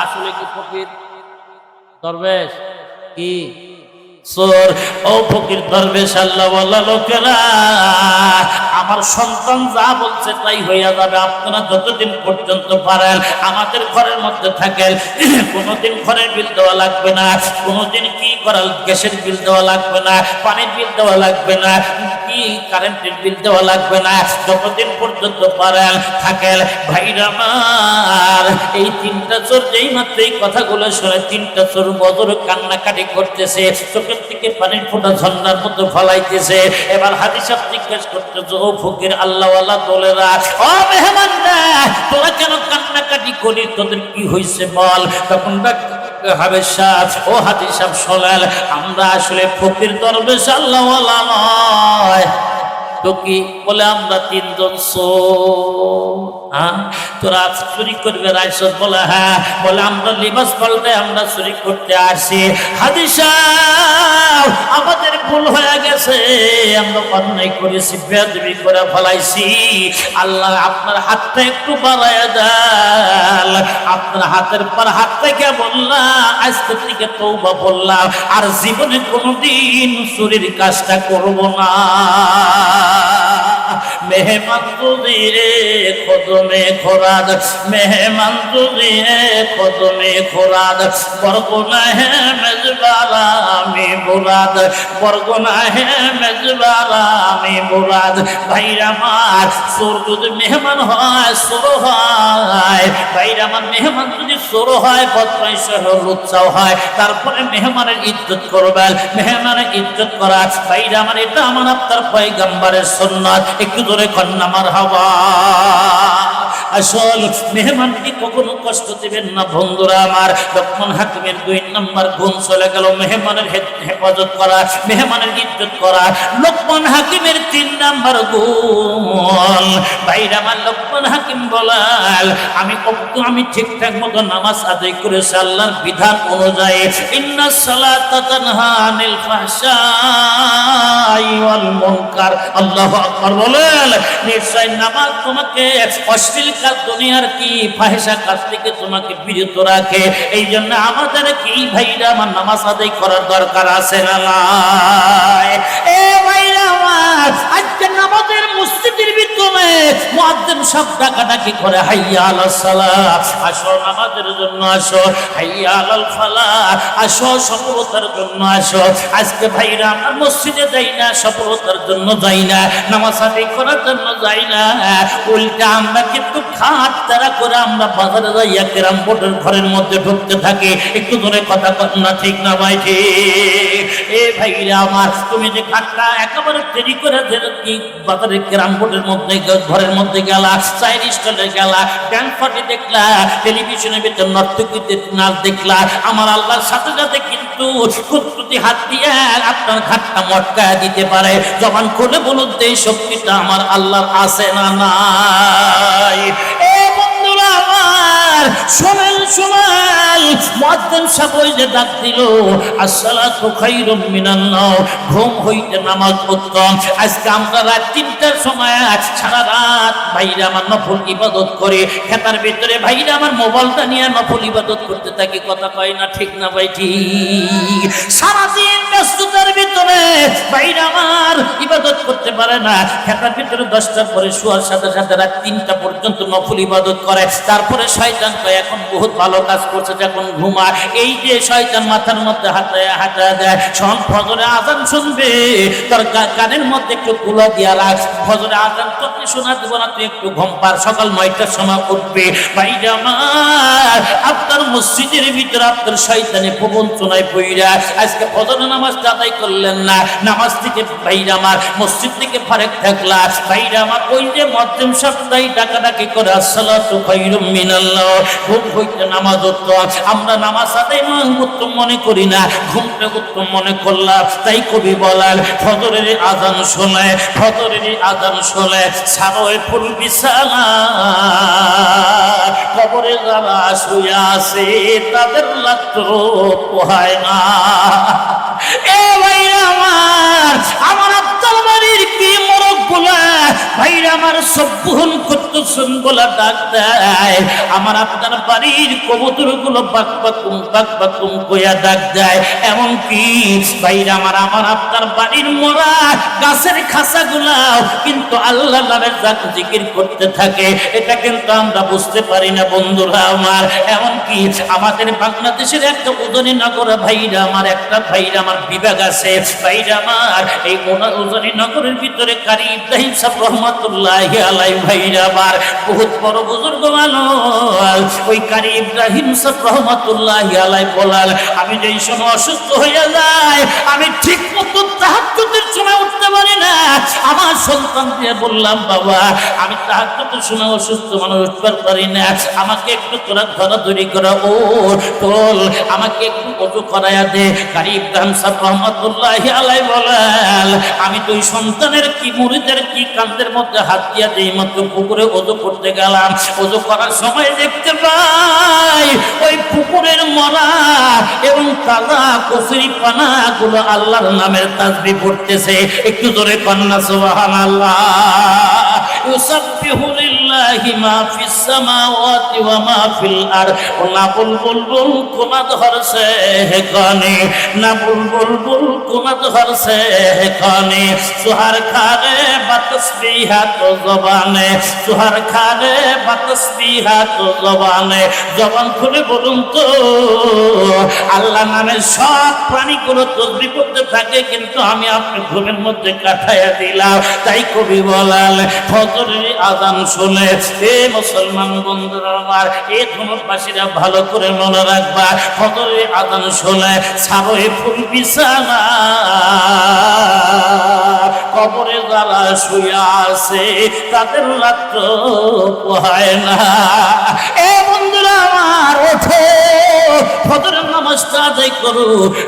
[SPEAKER 1] আসলে কি ফকির দরবেশ কি চোর? ও ফকির দরবেশ আল্লাহওয়ালা লোকেরা, আমার সন্তান যা বলছে তাই হইয়া যাবে, আপনারা যতদিন পর্যন্ত পারেন আমাদের ঘরের মধ্যে থাকেন, কোনোদিন ঘরের বিল দেওয়া লাগবে না, কোনোদিন কি করাল গ্যাসের বিল দেওয়া লাগবে না, পানির বিল দেওয়া লাগবে না, কি কারেন্টের বিল দেওয়া লাগবে না, যতদিন পর্যন্ত পারেন থাকেন। ভাইরা আমার, এই তিনটা চোর যেই মাত্র এই কথাগুলো শুনে, তিনটা চোর বদর কান্নাকাটি করতেছে, চোখের থেকে পানির ফোঁটা ঝর্ণার মতো ফলাইতেছে। এবার হাজী সাহেব জিজ্ঞেস করতেছে, ও ফকির আল্লাহওয়ালা দলেরা, ও মেহমানরা, তোরা কেন কান্নাকাটি করি, তোদের কি হয়েছে বল? তখন হাজী সাহেব শোনেন, আমরা আসলে ফকির দরবেশ আল্লাহওয়ালা নয় তো কি বলে, আমরা তিনজন চোর। তোরা চুরি করবে রাইসত? বলে হ্যাঁ। বলে আমরা লিবাস পাল্টে আমরা চুরি করতে আসি। হাজী সাহেব, আমাদের ভুল হয়ে গেছে, আমরা অন্যায় করেছি, বেয়াদবি করে ফেলাইছি, আল্লাহ আপনার হাতটা একটু বাড়ায় দেন। আপনার হাতের পর হাত থেকে বললাম, আজকে থেকে তওবা বললাম, আর জীবনে কোনোদিন চুরির কাজটা করব না। মেহমান যদি কদমে খোরাদ, মেহমান যদি কদমে খোরাদ, বরগুনা হে মেজবালা আমি মুরাদ, বরগুনা হে মেজবালা আমি মুরাদ। ভাইরা আমার, চোর যদি মেহমান হয়, চোর হয়, ভাইরা আমার, মেহমান যদি চোর হয়, বদমাইশ লুচ্চাও হয়, তারপরে মেহমানের ইজ্জত করবেন। মেহমানের ইজ্জত করা ভাইরা আমার, এটা আমার আপনার পয়গম্বরের সুন্নাত। একটু ধরে কন্যা মারহাবা। আসল মেহমানকে কখনো কষ্ট দিবেন না বন্ধুরা আমার। লোকমান হাকিমের 2 নম্বর গুণ চলে গেল, মেহমানের হেফাজত করা, মেহমানের ইজ্জত করা। লোকমান হাকিমের 3 নম্বর গুণ, ভাইরা আমার, লোকমান হাকিম বলেন, আমি ঠিকঠাক মতো নামাজ আদায় করেছি আল্লাহর বিধান অনুযায়ী। ইন্নাস সালাতা তানহা আনিল ফাহশাই ওয়াল মুনকার। আল্লাহু আকবার বলেন, নিশ্চয় নামাজ তোমাকে অশ্লীল কাজ, দুনিয়ার কি ফাহিশা কাজ থেকে তোমাকে বিরত রাখে। এই জন্য আমাদের কি ভাইরা আমার নামাজ আদায় করার দরকার আছে না নাই? এ ভাইরা আমার, আজকে নামাজের মসজিদের ভিতরে মুয়াজ্জিন সব ডাকাডাকি করে, হাইয়া আলাস সালাহ, আসো নামাজের জন্য আসো, হাইয়া আলাল ফালাহ, আসো সফলতার জন্য আসো। আজকে ভাইরা আমরা মসজিদে যাই না সফলতার জন্য, যাই না নামাজ আদায় করার জন্য, যাই না, উল্টা আমরা কিন্তু খাট তারা করে আমরা বাজারে যাইয়া কেরাম বোর্ডের ঘরের মধ্যে ঢুকতে থাকি। একটু ধরে কথা কর না, ঠিক না ভাই? ঠিক। এ ভাইরা আমার, তুমি যে খাটটা একেবারে দেরি করে কি বাজারে কেরাম বোর্ডের মধ্যে ঘরের মধ্যে গেলা, চাইর স্টলে গেলা, ড্যান্স পার্টি দেখলা, টেলিভিশনের ভিতর নর্তকীদের নাচ দেখলা, আমার আল্লাহর সাথে সাথে কিন্তু কুদরতি হাত দিয়ে আপনার ঘাটটা মটকায় দিতে পারে। জবান খুলে বলুন, এই শক্তিটা আমার আল্লাহর আছে না নাই? এ বন্ধুরা আমার, শোনেন শোনেন, মুয়াজ্জিন সাহেব ওই যে ডাক দিল, আসসালাতু খায়রুম মিনান নাওম, ঘুম হইতে নামাজ উত্তম। আজকে আমরা রাত ৩টার সময় সারা রাত ভাইরা আমার নফল ইবাদত করে, খেতার ভিতরে ভাইরা আমার মোবাইলটা নিয়ে নফল ইবাদত করতে থাকি। কথা কয় না, ঠিক না ভাই? ঠিক। সারাদিন ব্যস্ততার ভিতরে ভাইরা আমার ইবাদত করতে পারে না, খেতার ভিতরে 10টার পরে শোয়ার সাথে সাথে রাত ৩টা পর্যন্ত নফল ইবাদত করে। তারপরে শয়তান কয় এখন বহুত ভালো কাজ করছে, যখন ঘুমায় এই যে শয়তান মাথার মধ্যে হাঁটা দেয়, শোন ফজরে আজান শুনবে, তোর কানের মধ্যে একটু তুলা দিয়া রাখ, ফজরে আজান তোকে শোনা দিব না, তুই একটু ঘুম পার, সকাল 9টার সময় উঠবে। ভাইরা আমার, আপনার মসজিদের ভিতরে আপনার শয়তানে প্রবঞ্চনায় পইরা আজকে ফজর নামাজটা আদায় করলেন না, নামাজ থেকে ভাইরা আমার মসজিদ থেকে ফারেক থাকলা। ভাইরা আমার ওই যে মুয়াজ্জিন সাহেব ডাকাডাকি করে, আসসালাতু খায়রুম মিনাল নাওম, ঘুম হইতে নামাজ উত্তম। আমরা নামাজ আদায় উত্তম মনে করি না, ঘুমটা উত্তম মনে করলাম। তাই কবি বলেন, ফজরের আজান শোনে, ফজরের আজান শোনে, সারোয় ফুল বিছানা, কবরে যারা শুয়ে আছে তাদের লাগতো পোহায় না। এ ভাইরা আমার, আমার আত্মার বাড়ির কি মরক বলা ভাইরা আমার সব্বহন করতেছেন বলা ডাক দেয়, আমার আপনার বাড়ির কবুতর গুলো বাক বাকুম কইয়া ডাক দেয়। এমন কি ভাইরা আমার, আমার আপনার বাড়ির মরা গাছের খাসা গুলাও কিন্তু আল্লাহ নামের জিকির করতে থাকে। এটা কিন্তু আমরা বুঝতে পারি না বন্ধুরা আমার। এমন কি আমাদের বাংলাদেশের একটা উদনী নগর ভাইরা আমার, একটা ভাইরা আমার বিভাগ আছে ভাইরা আমার, এই উদনী নগরের ভিতরে কারি ইব্রাহিম সাহেব রহমাতুল্লাহি আলাইহি ভাইরা আমার বহুত বড় বুজুর্গ মানুষ। ওই কারি ইব্রাহিম সাহেব রহমাতুল্লাহি আলাইহি বলাল, আমি যেই সময় অসুস্থ হয়ে যাই, আমি ঠিক মতো তাহাজ্জুদের সময় উঠতে পারি না। আমার সন্তানকে বললাম, বাবা আমি তাহাজ্জুদের সময় অসুস্থ মানুষ উঠতে পারি না, আমাকে একটু তোরা ধরাধরি করা, ও তোল আমাকে একটু ওযু করায়া দে। কারি ইব্রাহিম সাহেব রহমাতুল্লাহি আলাইহি বলেন, আমি তো ওই সন্তানের কি মুরিদের কি কান্দের মধ্যে হাত দিয়া দেই মাত্র পুকুরে ওযু করতে গেলাম, ওযু করার সময় দেখতে পাই ওই পুকুরের মরা এবং তাজা কচুরি পানা গুলো আল্লাহর নামের তাসবিহ পড়তেছে। একটু জোরে কন্যা সুবহানাল্লাহ। ইউসাব্বিহু লিল্লাহি মা ফিস সামাওয়াতি ওয়া মা ফিল আরদ। না বুলবুল কোনা ধরছে কানে, না বুলবুল কোনা ধরছে কানে, সুহার খানে বাতসবিহাত জবানে, সুহার খানে বাতসবিহাত জবানে। জবান খুলে বলুন তো, আল্লাহ নামে সব প্রাণীগুলো তসবিহ করতে থাকে, কিন্তু আমি আপনার ঘুমের মধ্যে কাটাইয়া দিলাম। তাই কবি বলাল, ফজরের আজান শুনে এ মুসলমান বন্ধুরা আমার, এ ধনুবাসীরা ভালো করে মনে রাখবা, ফজরের আজান শুনে সারোয় ফুল বিছানা, কবরে যারা শুয়ে আছে তাদের রাত্র পোহায় না। এ বন্ধুরা আমার, ওঠো ফজরের নামাজটা আদায় করো,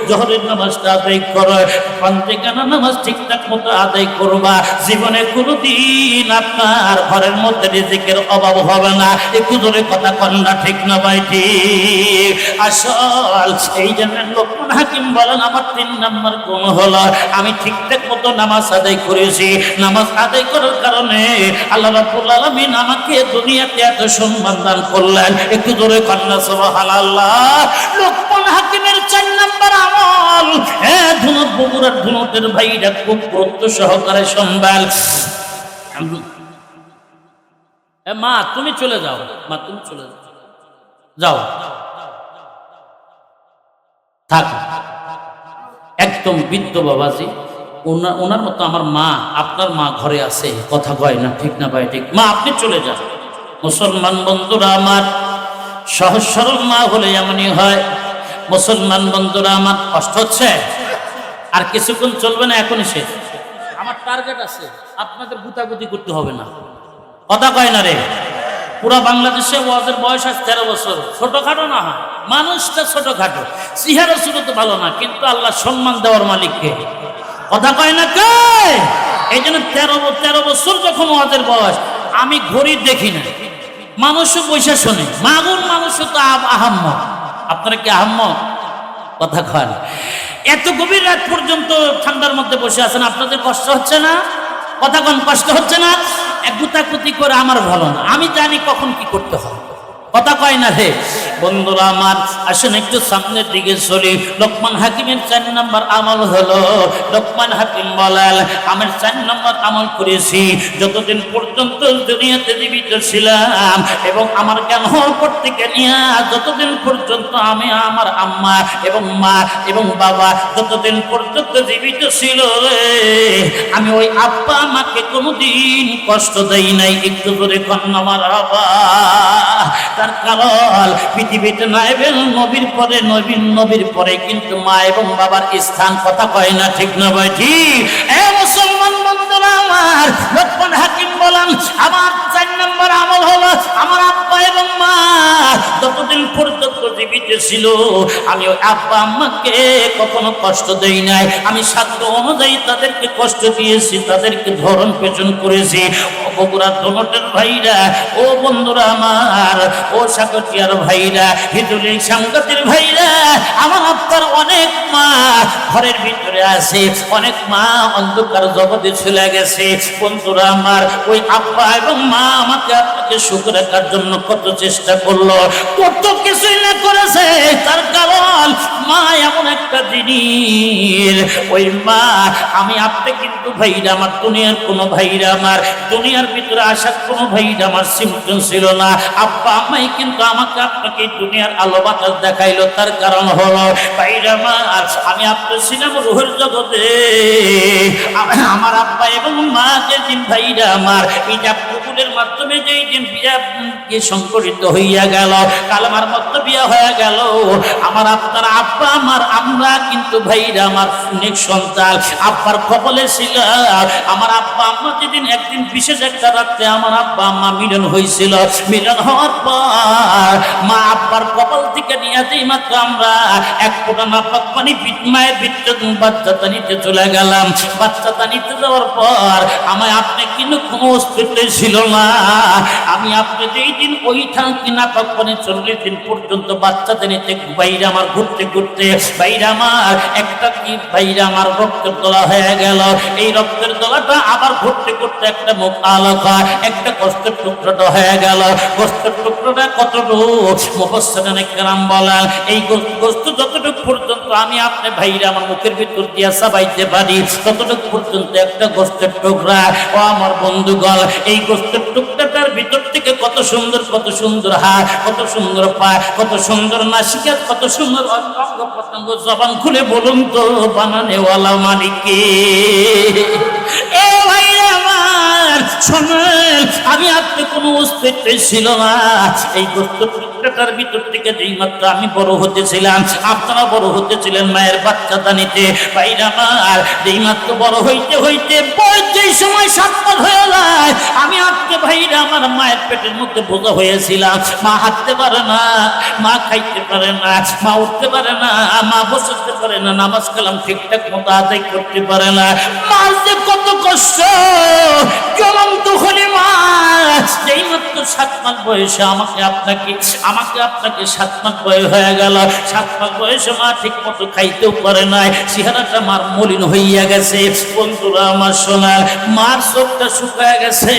[SPEAKER 1] জোহরের নামাজটা আদায় করো, পান্তেকানা নামাজ ঠিকঠাক মতো আদায় করবা। জীবনে কোনোদিন আপনার ঘরের মধ্যে রিজিকের অভাব হবে না। একটু জোরে কথা কন্যা, ঠিক না ভাই? ঠিক। আসল এই জন্য লোকমান হাকিম বলেন, আমার 3 নম্বর গুণ হলো আমি ঠিকঠাক মতো নামাজ আদায় করেছি। নামাজ আদায় করার কারণে আল্লাহ রাব্বুল আলামিন আমাকে দুনিয়াতে এত সম্মান দান করলেন। একটু জোরে কন্যা সুবহানাল্লাহ। লোকমান হাকিমের 4 নম্বর আমল, হ্যাঁ ধুনট বগুড়ার ধুনটের ভাইরা খুব গুরুত্ব সহকারে শুনবেন। মা তুমি চলে যাও, মা তুমি চলে যাও, যাও থাক। একদম বৃদ্ধ বাবাজি, ওনার মতো আমার মা, আপনার মা ঘরে আছে, কথা কয় না, ঠিক না ভাই? ঠিক। মা আপনি চলে যান। মুসলমান বন্ধুরা আমার, সহজ সরল মা হলে এমনই হয়। মুসলমান বন্ধুরা আমার, কষ্ট হচ্ছে, আর কিছুক্ষণ চলবে না, এখনই শেষ। আমার টার্গেট আছে, আপনাদের গুতাগুতি করতে হবে না, কথা কয় না রে। পুরা বাংলাদেশে ওয়াজের বয়স আজ 13 বছর, ছোটখাটো না হয়, মানুষটা ছোটখাটো, চেহারা ছোট তো ভালো না, কিন্তু আল্লাহ সম্মান দেওয়ার মালিককে, কথা কয় না কে? এই জন্য 13 বছর যখন ওয়াজের বয়স, আমি ঘড়ি দেখি না, মানুষও পয়সা শোনে, মাগুর মানুষও তো আহাম্ম। আপনারা কি আহাম্ম? কথা কয় না। এত গভীর রাত পর্যন্ত ঠান্ডার মধ্যে বসে আছেন, আপনাদের কষ্ট হচ্ছে না? কথা কন, কষ্ট হচ্ছে না? এক গুতাগুতি করে আমার ভালো না, আমি জানি কখন কি করতে হয়, কথা কয় না হে। বন্ধুরা আমার, আসেন একটু সামনের দিকে চলি। লোকমান হাকিমের 4 নম্বর আমল হলো, লোকমান হাকিম বলেন, আমার 4 নম্বর আমল করেছি যতদিন পর্যন্ত দুনিয়াতে জীবিত ছিলাম, এবং আমার জ্ঞান হওয়ার থেকে নিয়ে যতদিন পর্যন্ত আমি আমার আম্মা এবং মা এবং বাবা যতদিন পর্যন্ত জীবিত ছিল, আমি ওই আব্বা আমাকে কোনোদিন কষ্ট দেই নাই। একটু করে কন্যা আমার বাবা, তার কারণ পৃথিবীতে নাইবেন নবীর পরে, নবীর পরে কিন্তু মা এবং বাবার স্থান, কথা কয় না, ঠিক না ভাই? ঠিক। মুসলমান বন্ধুরা আমার, লোকমান হাকিম বলেন, আমার 4 নম্বর আমল হলো, আমার আব্বা এবং মা যতদিন পর্যন্ত জীবিত ছিল, আমি ওই আব্বা আম্মাকে কখনো কষ্ট দেই নাই। আমি সাধ্য অনুযায়ী তাদেরকে কষ্ট দিয়েছি, তাদেরকে ধরন পেছন করেছি। বগুড়ার ধনটের ভাইরা, ও বন্ধুরা আমার, ও সাকটিয়ার ভাইরা, হিজুলি সাংঘাতির ভাইরা, আমার আপনার অনেক মা ঘরের ভিতরে আছে, অনেক মা অন্ধকার জগতে চলে গেছে। বন্ধুরা আমার, ওই আব্বা এবং মা আমাকে আপনাকে সুখ রাখার জন্য কত চেষ্টা করলো, কত কিছুই না করেছে। তার কারণ মা এমন একটা জিনিস, ওই মা, আমি আপনি কিন্তু ভাইরা আমার, দুনিয়ার কোনো ভাইরা আমার, দুনিয়ার ভিতরে আসার কোনো ভাইরা আমার সিমটম ছিল না। আব্বা আম্মাই কিন্তু আমাকে আপনাকে দুনিয়ার আলো বাতাস দেখাইলো। তার কারণ হলো ভাইরা আমার, আমি আপনার ছিলাম রুহের জগতে। আমার আব্বা এবং মা যেদিন ভাইরা আমার এটা পুকুরের মাধ্যমে যেই দিন বিয়া সংকলিত হইয়া গেল, কালমার মধ্যে বিয়া হয়ে গেল, আমার আপনার আব্বা আমার, আমরা কিন্তু ভাইরা আমার অনেক সন্তান আব্বার কপালে ছিল। আমার আব্বা আম্মা যেদিন একদিন বিশেষ একটা রাত্রে আমার আব্বা আম্মা মিলন হয়েছিল, মিলন হওয়ার পর মা আব্বার কপাল থেকে নিয়ে যেই মাত্র আমরা এক ফোঁটা নাপাক পানি মায়ের ভিতর বাচ্চাটা নিতে চলে গেলাম। বাচ্চাটা নিতে যাওয়ার পর আমায় আপনি কিন্তু কোনো অস্তিত্ব ছিল না। আমি আপনি যেই দিন ওই থাকি নাপাক পানি 40 দিন পর্যন্ত বাচ্চাদের নিতে বাইরে আমার ঘুরতে ঘুরতে বাইরে আমার একটা কি বাইরে আমার রক্তের দলা হয়ে গেল। এই রক্তের দলাটা আবার ঘুরতে ঘুরতে একটা মুখ আলাদা, একটা কষ্টের টুকরোটা হয়ে গেল। কষ্টের টুকরোটা কতটুকু মুফাসসিরিনে কেরাম বলেন, এই গোস্ত যতটুকু পর্যন্ত আমি আপনি ভাইরা আমার মুখের ভিতর দিয়া চাবাইতে পারি, ততটুকু পর্যন্ত একটা গোস্তের টুকরা। ও আমার বন্ধুগণ, এই গোস্তের টুকরাটার ভিতর থেকে কত সুন্দর হাত, কত সুন্দর পা, কত সুন্দর নাসিকা, কত সুন্দর অঙ্গ প্রত্যঙ্গ। জবান খুলে বলুন তো বানানেওয়ালা মালিকে। এ ভাইরা আমার শোনেন, আমি আপনি কোনো অস্তিত্ব ছিল না। এই গোস্তের টুকরাটার ভিতর থেকে যেই মাত্র আমি বড় হতেছিলাম, আপনারা বড় হতেছিলেন মায়ের বাচ্চাটা নিতে। ভাইরা আমার, যেই মাত্র বড় হইতে হইতে বয়স যেই সময় 7 মাস হয়ে যায়, আমি আপনি ভাইরা আমার মায়ের পেটের মধ্যে বোঝা হয়েছিলাম। মা হাঁটতে পারে না, মা খাইতে পারে না, মা উঠতে পারে না, মা বসতে পারে না, নামাজ কালাম ঠিকঠাক মতো আদায় করতে পারে না। মা যে কত কষ্ট, জ্বলন্ত হলে মা যেই মাত্র 7 মাস বয়সে আমাকে আপনাকে 7 মাস বয়স হয়ে গেল। 7 মাস বয়সে মা ঠিক মতো খাইতেও পারে নাই, চেহারাটা মার মলিন হইয়া গেছে। বন্ধুরা আমার শোনার, মার চোখটা শুকায় গেছে।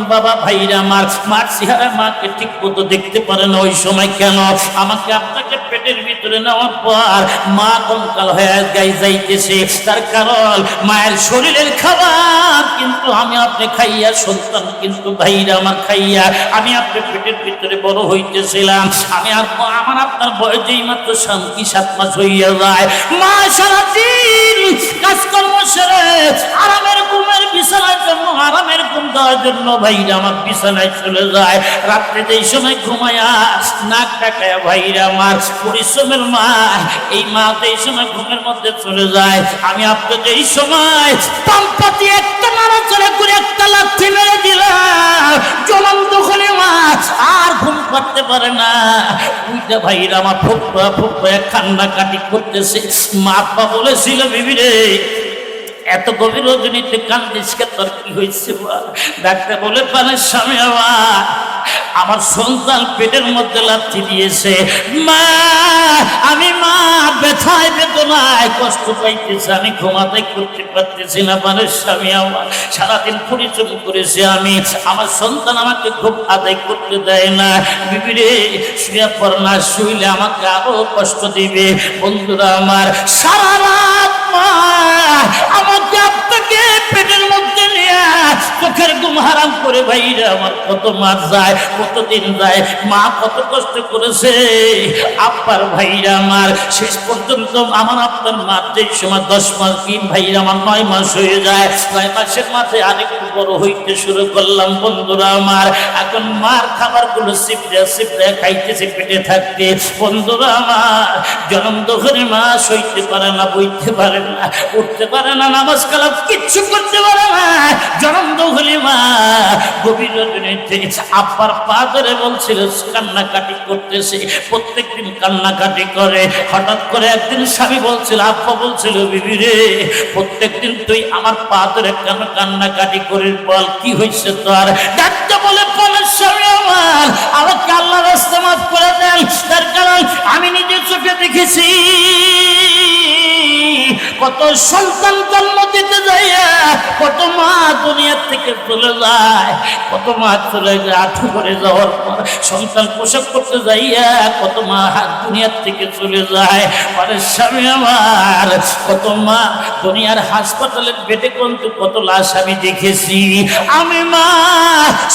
[SPEAKER 1] বাবা ভাইরা মার চেহারা মাকে ঠিক মতো দেখতে পারে না ওই সময়। কেন? আমাকে আপনাকে পেটের ভিতরে নেওয়ার পর মা কঙ্কাল হয়ে গায়ে যাইতেছে। তার কারণ মায়ের শরীরের খাবার কিন্তু আমি আপনি খাইয়া, সন্তান কিন্তু ভাইরা আমার খাইয়া আমি আপনি পেটের ভিতরে বড় হইতেছিলাম। আমি আমার আপনার বয়স যেই মাত্র 7 মাস হইয়া যায়, মা সারাদিন কাজকর্ম সেরে আরামের ঘুমের বিছানার জন্য, আরামের ঘুম দেওয়ার জন্য ভাইরা আমার বিছানায় চলে যায়। রাত্রে যেই সময় ঘুমায়া নাক ডাকায়া ভাইরা আমার পরিশ্রমের মা, এই মা যেই সময় ঘুমের মধ্যে চলে যায়, আমি আপনি যেই সময় পাম্পাতি একটা নাড়াচাড়া করে একটা লাথি মেরে দিলাম, জ্বলন্ত হলে মা আর ঘুম পাড়তে পারে না। দুইটা ভাইরা আমার ফুপা ফুপা কান্নাকাটি করতেছে। মা আপা বলেছিল, বিবি রে এত গভীর রজনীতে কান্দিস কে, তোর কি হয়েছে? ডাক্তার বলে পারে স্বামী আমার সন্তান পেটের মধ্যে লাথি দিয়েছে। মা আমি মা ব্যথায় বেদনায় কষ্ট পাইতেছে, আমি ঘুমাতে করতে পারতেছি না। মানে স্বামী আমার সারাদিন পরিশ্রম করেছে, আমি আমার সন্তান আমাকে খুব আদায় করতে দেয় না। বিবিরে শুয়ে পর না, শুইলে আমাকে আরো কষ্ট দিবে। বন্ধুরা আমার সারা রাত মা আমাকে আপনাকে পেটের মধ্যে নিয়ে চোখের ঘুম হারাম করে ভাইরা আমার কত মাস যায়, কতদিন যায়, মা কত কষ্ট করেছে। আব্বার ভাইরা আমার শেষ পর্যন্ত আমার আপনার মার যে সময় 10 মাস কি ভাইরা আমার 9 মাস হয়ে যায়, 9 মাসের মাথায় আরেকটু বড় হইতে শুরু করলাম। বন্ধুরা আমার এখন মার খাবারগুলো সিপড়ে সিপড়ে খাইতেছে পেটে থাকতে। বন্ধুরা আমার জন্ম দখলে মা সইতে পারে না, বইতে পারে না, উঠতে পারে না, নামাজ কালাম কিচ্ছু করতে পারে না। জন্ম দখলে মা গভীর রজনীতে আব্বার পা ধরে বলছিল, কান্নাকাটি করতেছে, প্রত্যেকদিন কান্নাকাটি করে। হঠাৎ করে একদিন স্বামী বলছিল, আব্বা বলছিল, বিবি রে প্রত্যেকদিন তুই আমার পা ধরে কেন কান্নাকাটি করিস, বল কি হয়েছে তোর? ডাক্তার বলে স্বামী আমার আমাকে আল্লাহর রাস্তা মাফ করে দেন। তার কারণ আমি নিজের চোখে দেখেছি কত সন্তান জন্ম দিতে যাইয়া কত মা দুনিয়া থেকে চলে যায়, কত মা চলে যায়। 8 করে যাওয়ার পর সন্তান প্রসব করতে যাইয়া কত মা দুনিয়ার থেকে চলে যায়। পরে স্বামী আমার কত মা দুনিয়ার হাসপাতালের বেডে কিন্তু কত লাশ আমি দেখেছি। আমি মা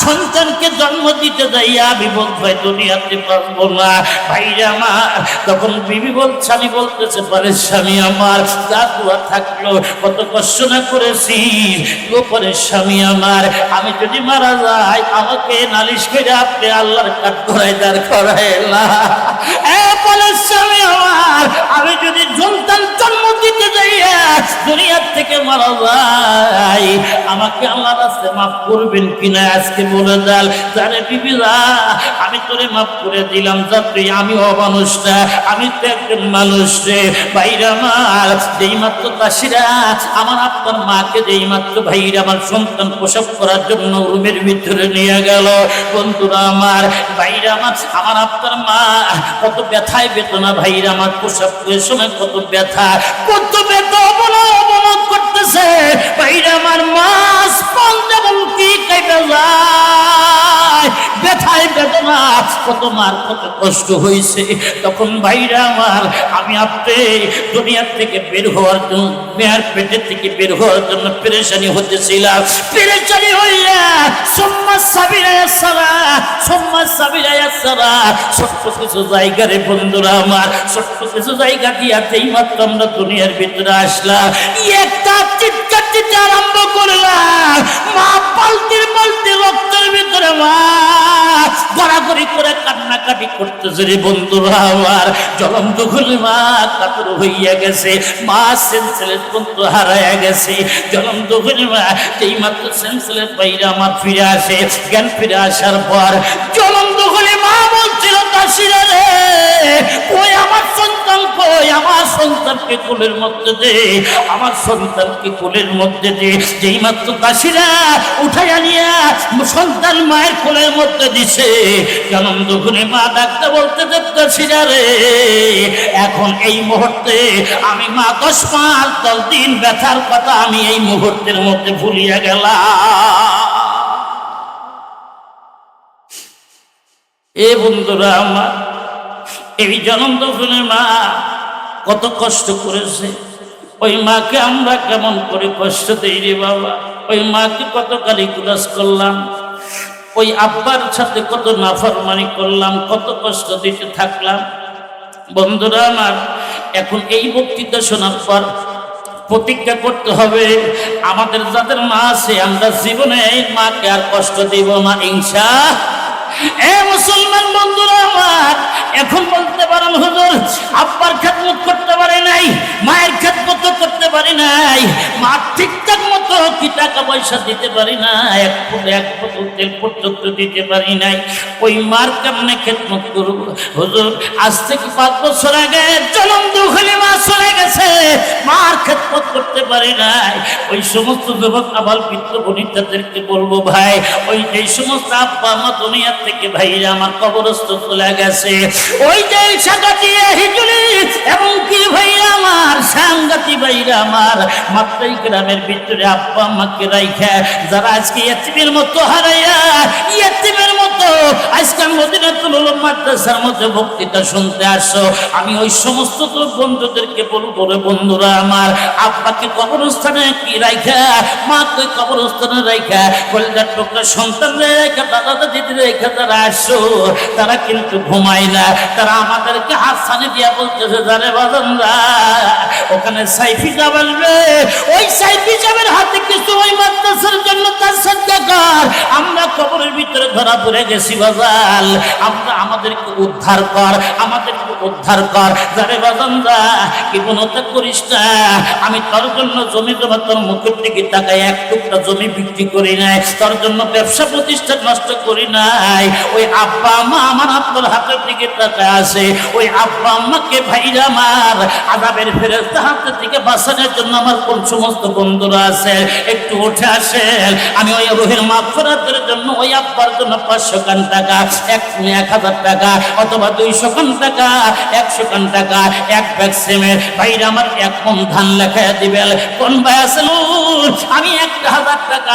[SPEAKER 1] সন্তানকে জন্ম দিতে যাইয়া আমি বলতে হয় দুনিয়াতে পারবো না। ভাইরা আমার তখন বিবি বলছে, আমি বলতেছে পরে স্বামী আমার যা দোয়া থাকলো কত কষ্ট না করেছি। পরে স্বামী আমার আমি যদি মারা যাই আমাকে নালিশ করে আপনি আল্লাহর কাঠ করাই দাঁড় করাইলা। বলে স্বামী আমার আমি যদি সন্তান জন্ম দিতে যাইয়া দুনিয়ার থেকে মারা যাই আমাকে আল্লাহর রাস্তায় মাফ করবেন কিনা আজকে বলে দেন। তারে বিবিরা আমি তোরে মাফ করে দিলাম, যা তুই আমি অমানুষ না, আমি তো একজন মানুষ রে। ভাইরা আমার যেই মাত্র দাসীরা আমার আপনার মাকে যেই মাত্র ভাইরা আমার সন্তান প্রসব করার জন্য রুমের ভিতরে নিয়ে গেল। বন্ধুরা আমার ভাইরা আমার আপনার মা কত ব্যথায় বেদনা, ভাইরা আমার প্রসবের সময় কত ব্যথা অবলম্বন করতেছে। ভাইরা আমার মাস যেমন কি কেটে যায়, ব্যথায় বেদনা কত মার কত কষ্ট হয়েছে। তখন ভাইরা আমার আমি আপনি দুনিয়ার থেকে বের হওয়ার জন্য, মেয়ের পেটের থেকে বের হওয়ার জন্য পেরেশানি হতেছিলাম। পেরেশানি হইয়া ছোট্ট কিছু জায়গা রে বন্ধুরা আমার, ছোট্ট কিছু জায়গা দিয়া যেই মাত্র আমরা দুনিয়ার ভিতরে আসলাম, একটা চিৎকার দিতে আরম্ভ করলাম। মা পাল্টির পাল্টি রক্তের ভিতরে মা গড়াগড়ি করে কান্নাকাটি করতেছে রে বন্ধুরা আমার। জ্বলন্ত খুলে মা কাতর হইয়া গেছে, মা সেন্সলেস বন্ধু হারাইয়া গেছে। জ্বলন্ত খুলে মা যেই মাত্র সেন্সলেস বাইরে আমার ফিরে আসে, জ্ঞান ফিরে আসার পর জ্বলন্ত খুলে মা বলছিল, দাসীরা রে কই আমার সন্তান, কই আমার সন্তানকে কোলের মধ্যে দে, আমার সন্তানকে কোলের মধ্যে দে। যেই মাত্র দাসীরা উঠাইয়া নিয়ে সন্তান মায়ের কোলের মধ্যে দিছে, আনন্দ করে মা ডাকতে বলতে দাসীরা রে এখন এই মুহূর্তে আমি মা 10 মাস 10 দিন ব্যথার কথা আমি এই মুহূর্তের মধ্যে ভুলিয়া গেলাম। এ বন্ধুরা আমার এই জনম দফনের মা কত কষ্ট করেছে, ওই মাকে আমরা কেমন করে কষ্ট দেই রে বাবা। ওই মাকে কত গালিগালাজ করলাম, ওই আব্বার সাথে কত নাফরমানি করলাম, কত কষ্ট দিতে থাকলাম। বন্ধুরা আমার, এখন এই বক্তৃতা শোনার পর প্রতিজ্ঞা করতে হবে, আমাদের যাদের মা আছে আমরা জীবনে এই মাকে আর কষ্ট দিব না ইনশাআল্লাহ। এ মুসলমান বন্ধুরা আমার, এখন বলতে পারেন হুজুর আব্বার খেদমত করতে পারি নাই, মায়ের খেদমত করতে পারি নাই, মা ঠিকঠাক মতো কি টাকা পয়সা দিতে পারি না, এক বোতল তেল পর্যন্ত দিতে পারি নাই, ওই মার কেমনে খেদমত করব হুজুর? আজ থেকে 5 বছর আগে জনম দুঃখী মা চলে গেছে, মার খেদমত করতে পারি নাই। ওই সমস্ত যুবক আবাল বৃদ্ধ বনিতাদেরকে বলবো, ভাই ওই যে সমস্ত আব্বা মা দুনিয়া থেকে ভাইরা আমার কবরস্থ চলে গেছে, ওই যে সাগাটিয়া হিজুলি এবং কি ভাইরা আমার সাংগাতি ভাইরা আমার মাত্রাই গ্রামের ভিতরে আব্বা আম্মাকে রাইখা যারা আজকে ইয়েতিমের মতো হারাইয়া ইয়েতিমের মতো আজকে মদিনাতুল উলুম মাদ্রাসার মধ্যে বক্তৃতা শুনতে আসো, আমি ওই সমস্ত বন্ধুদেরকে বলবো, রে বন্ধুরা আমার, আব্বাকে কবরস্থানে কি রাইখা, মাকে কবরস্থানে রাইখা, কলিজার টুকরা সন্তান রেখা, দাদা দাদিদের রেখা যারা আসো তারা কিন্তু ঘুমায় না, তারা আমাদেরকে হাসানি দিয়া বলতেছে, জানে বাজানরা ওখানে সাইফি যাবেন রে, ওই সাইফি যাবের হাতে কিছু ওই মাদ্রাসার জন্য তার সাদকা কর, আমরা কবরের ভিতরে ধরা পড়ে গেছি বাজাল, আমরা আমাদেরকে উদ্ধার কর, আমাদেরকে উদ্ধার কর, জানে বাজানরা কি গুণতা করিস না, আমি তোর জন্য জমি জমা তোর মুখের দিকে তাকাই এক টুকরা জমি বিক্রি করি নাই, তোর জন্য ব্যবসা প্রতিষ্ঠান নষ্ট করি নাই, ওই আব্বা আম্মা আমার আপনার হাতের দিকে তাকায় আছে, ওই আব্বা আম্মাকে ভাইরা আমার আযাবের ফেরেশতা হাতের থেকে বাঁচানোর জন্য আমার কোন সমস্ত বন্ধুরা আছে একটু উঠে আসেন, আমি ওই রুহের মাগফিরাতের জন্য ওই আব্বার জন্য 500 খান টাকা, 1000 টাকা অথবা 200 খান টাকা, 100 খান টাকা, এক ব্যাগ সিমেন্ট ভাইরা আমার 1 মণ ধান লেখায় দিবেন, কোন ভাই আছেন? আমি 1000 টাকা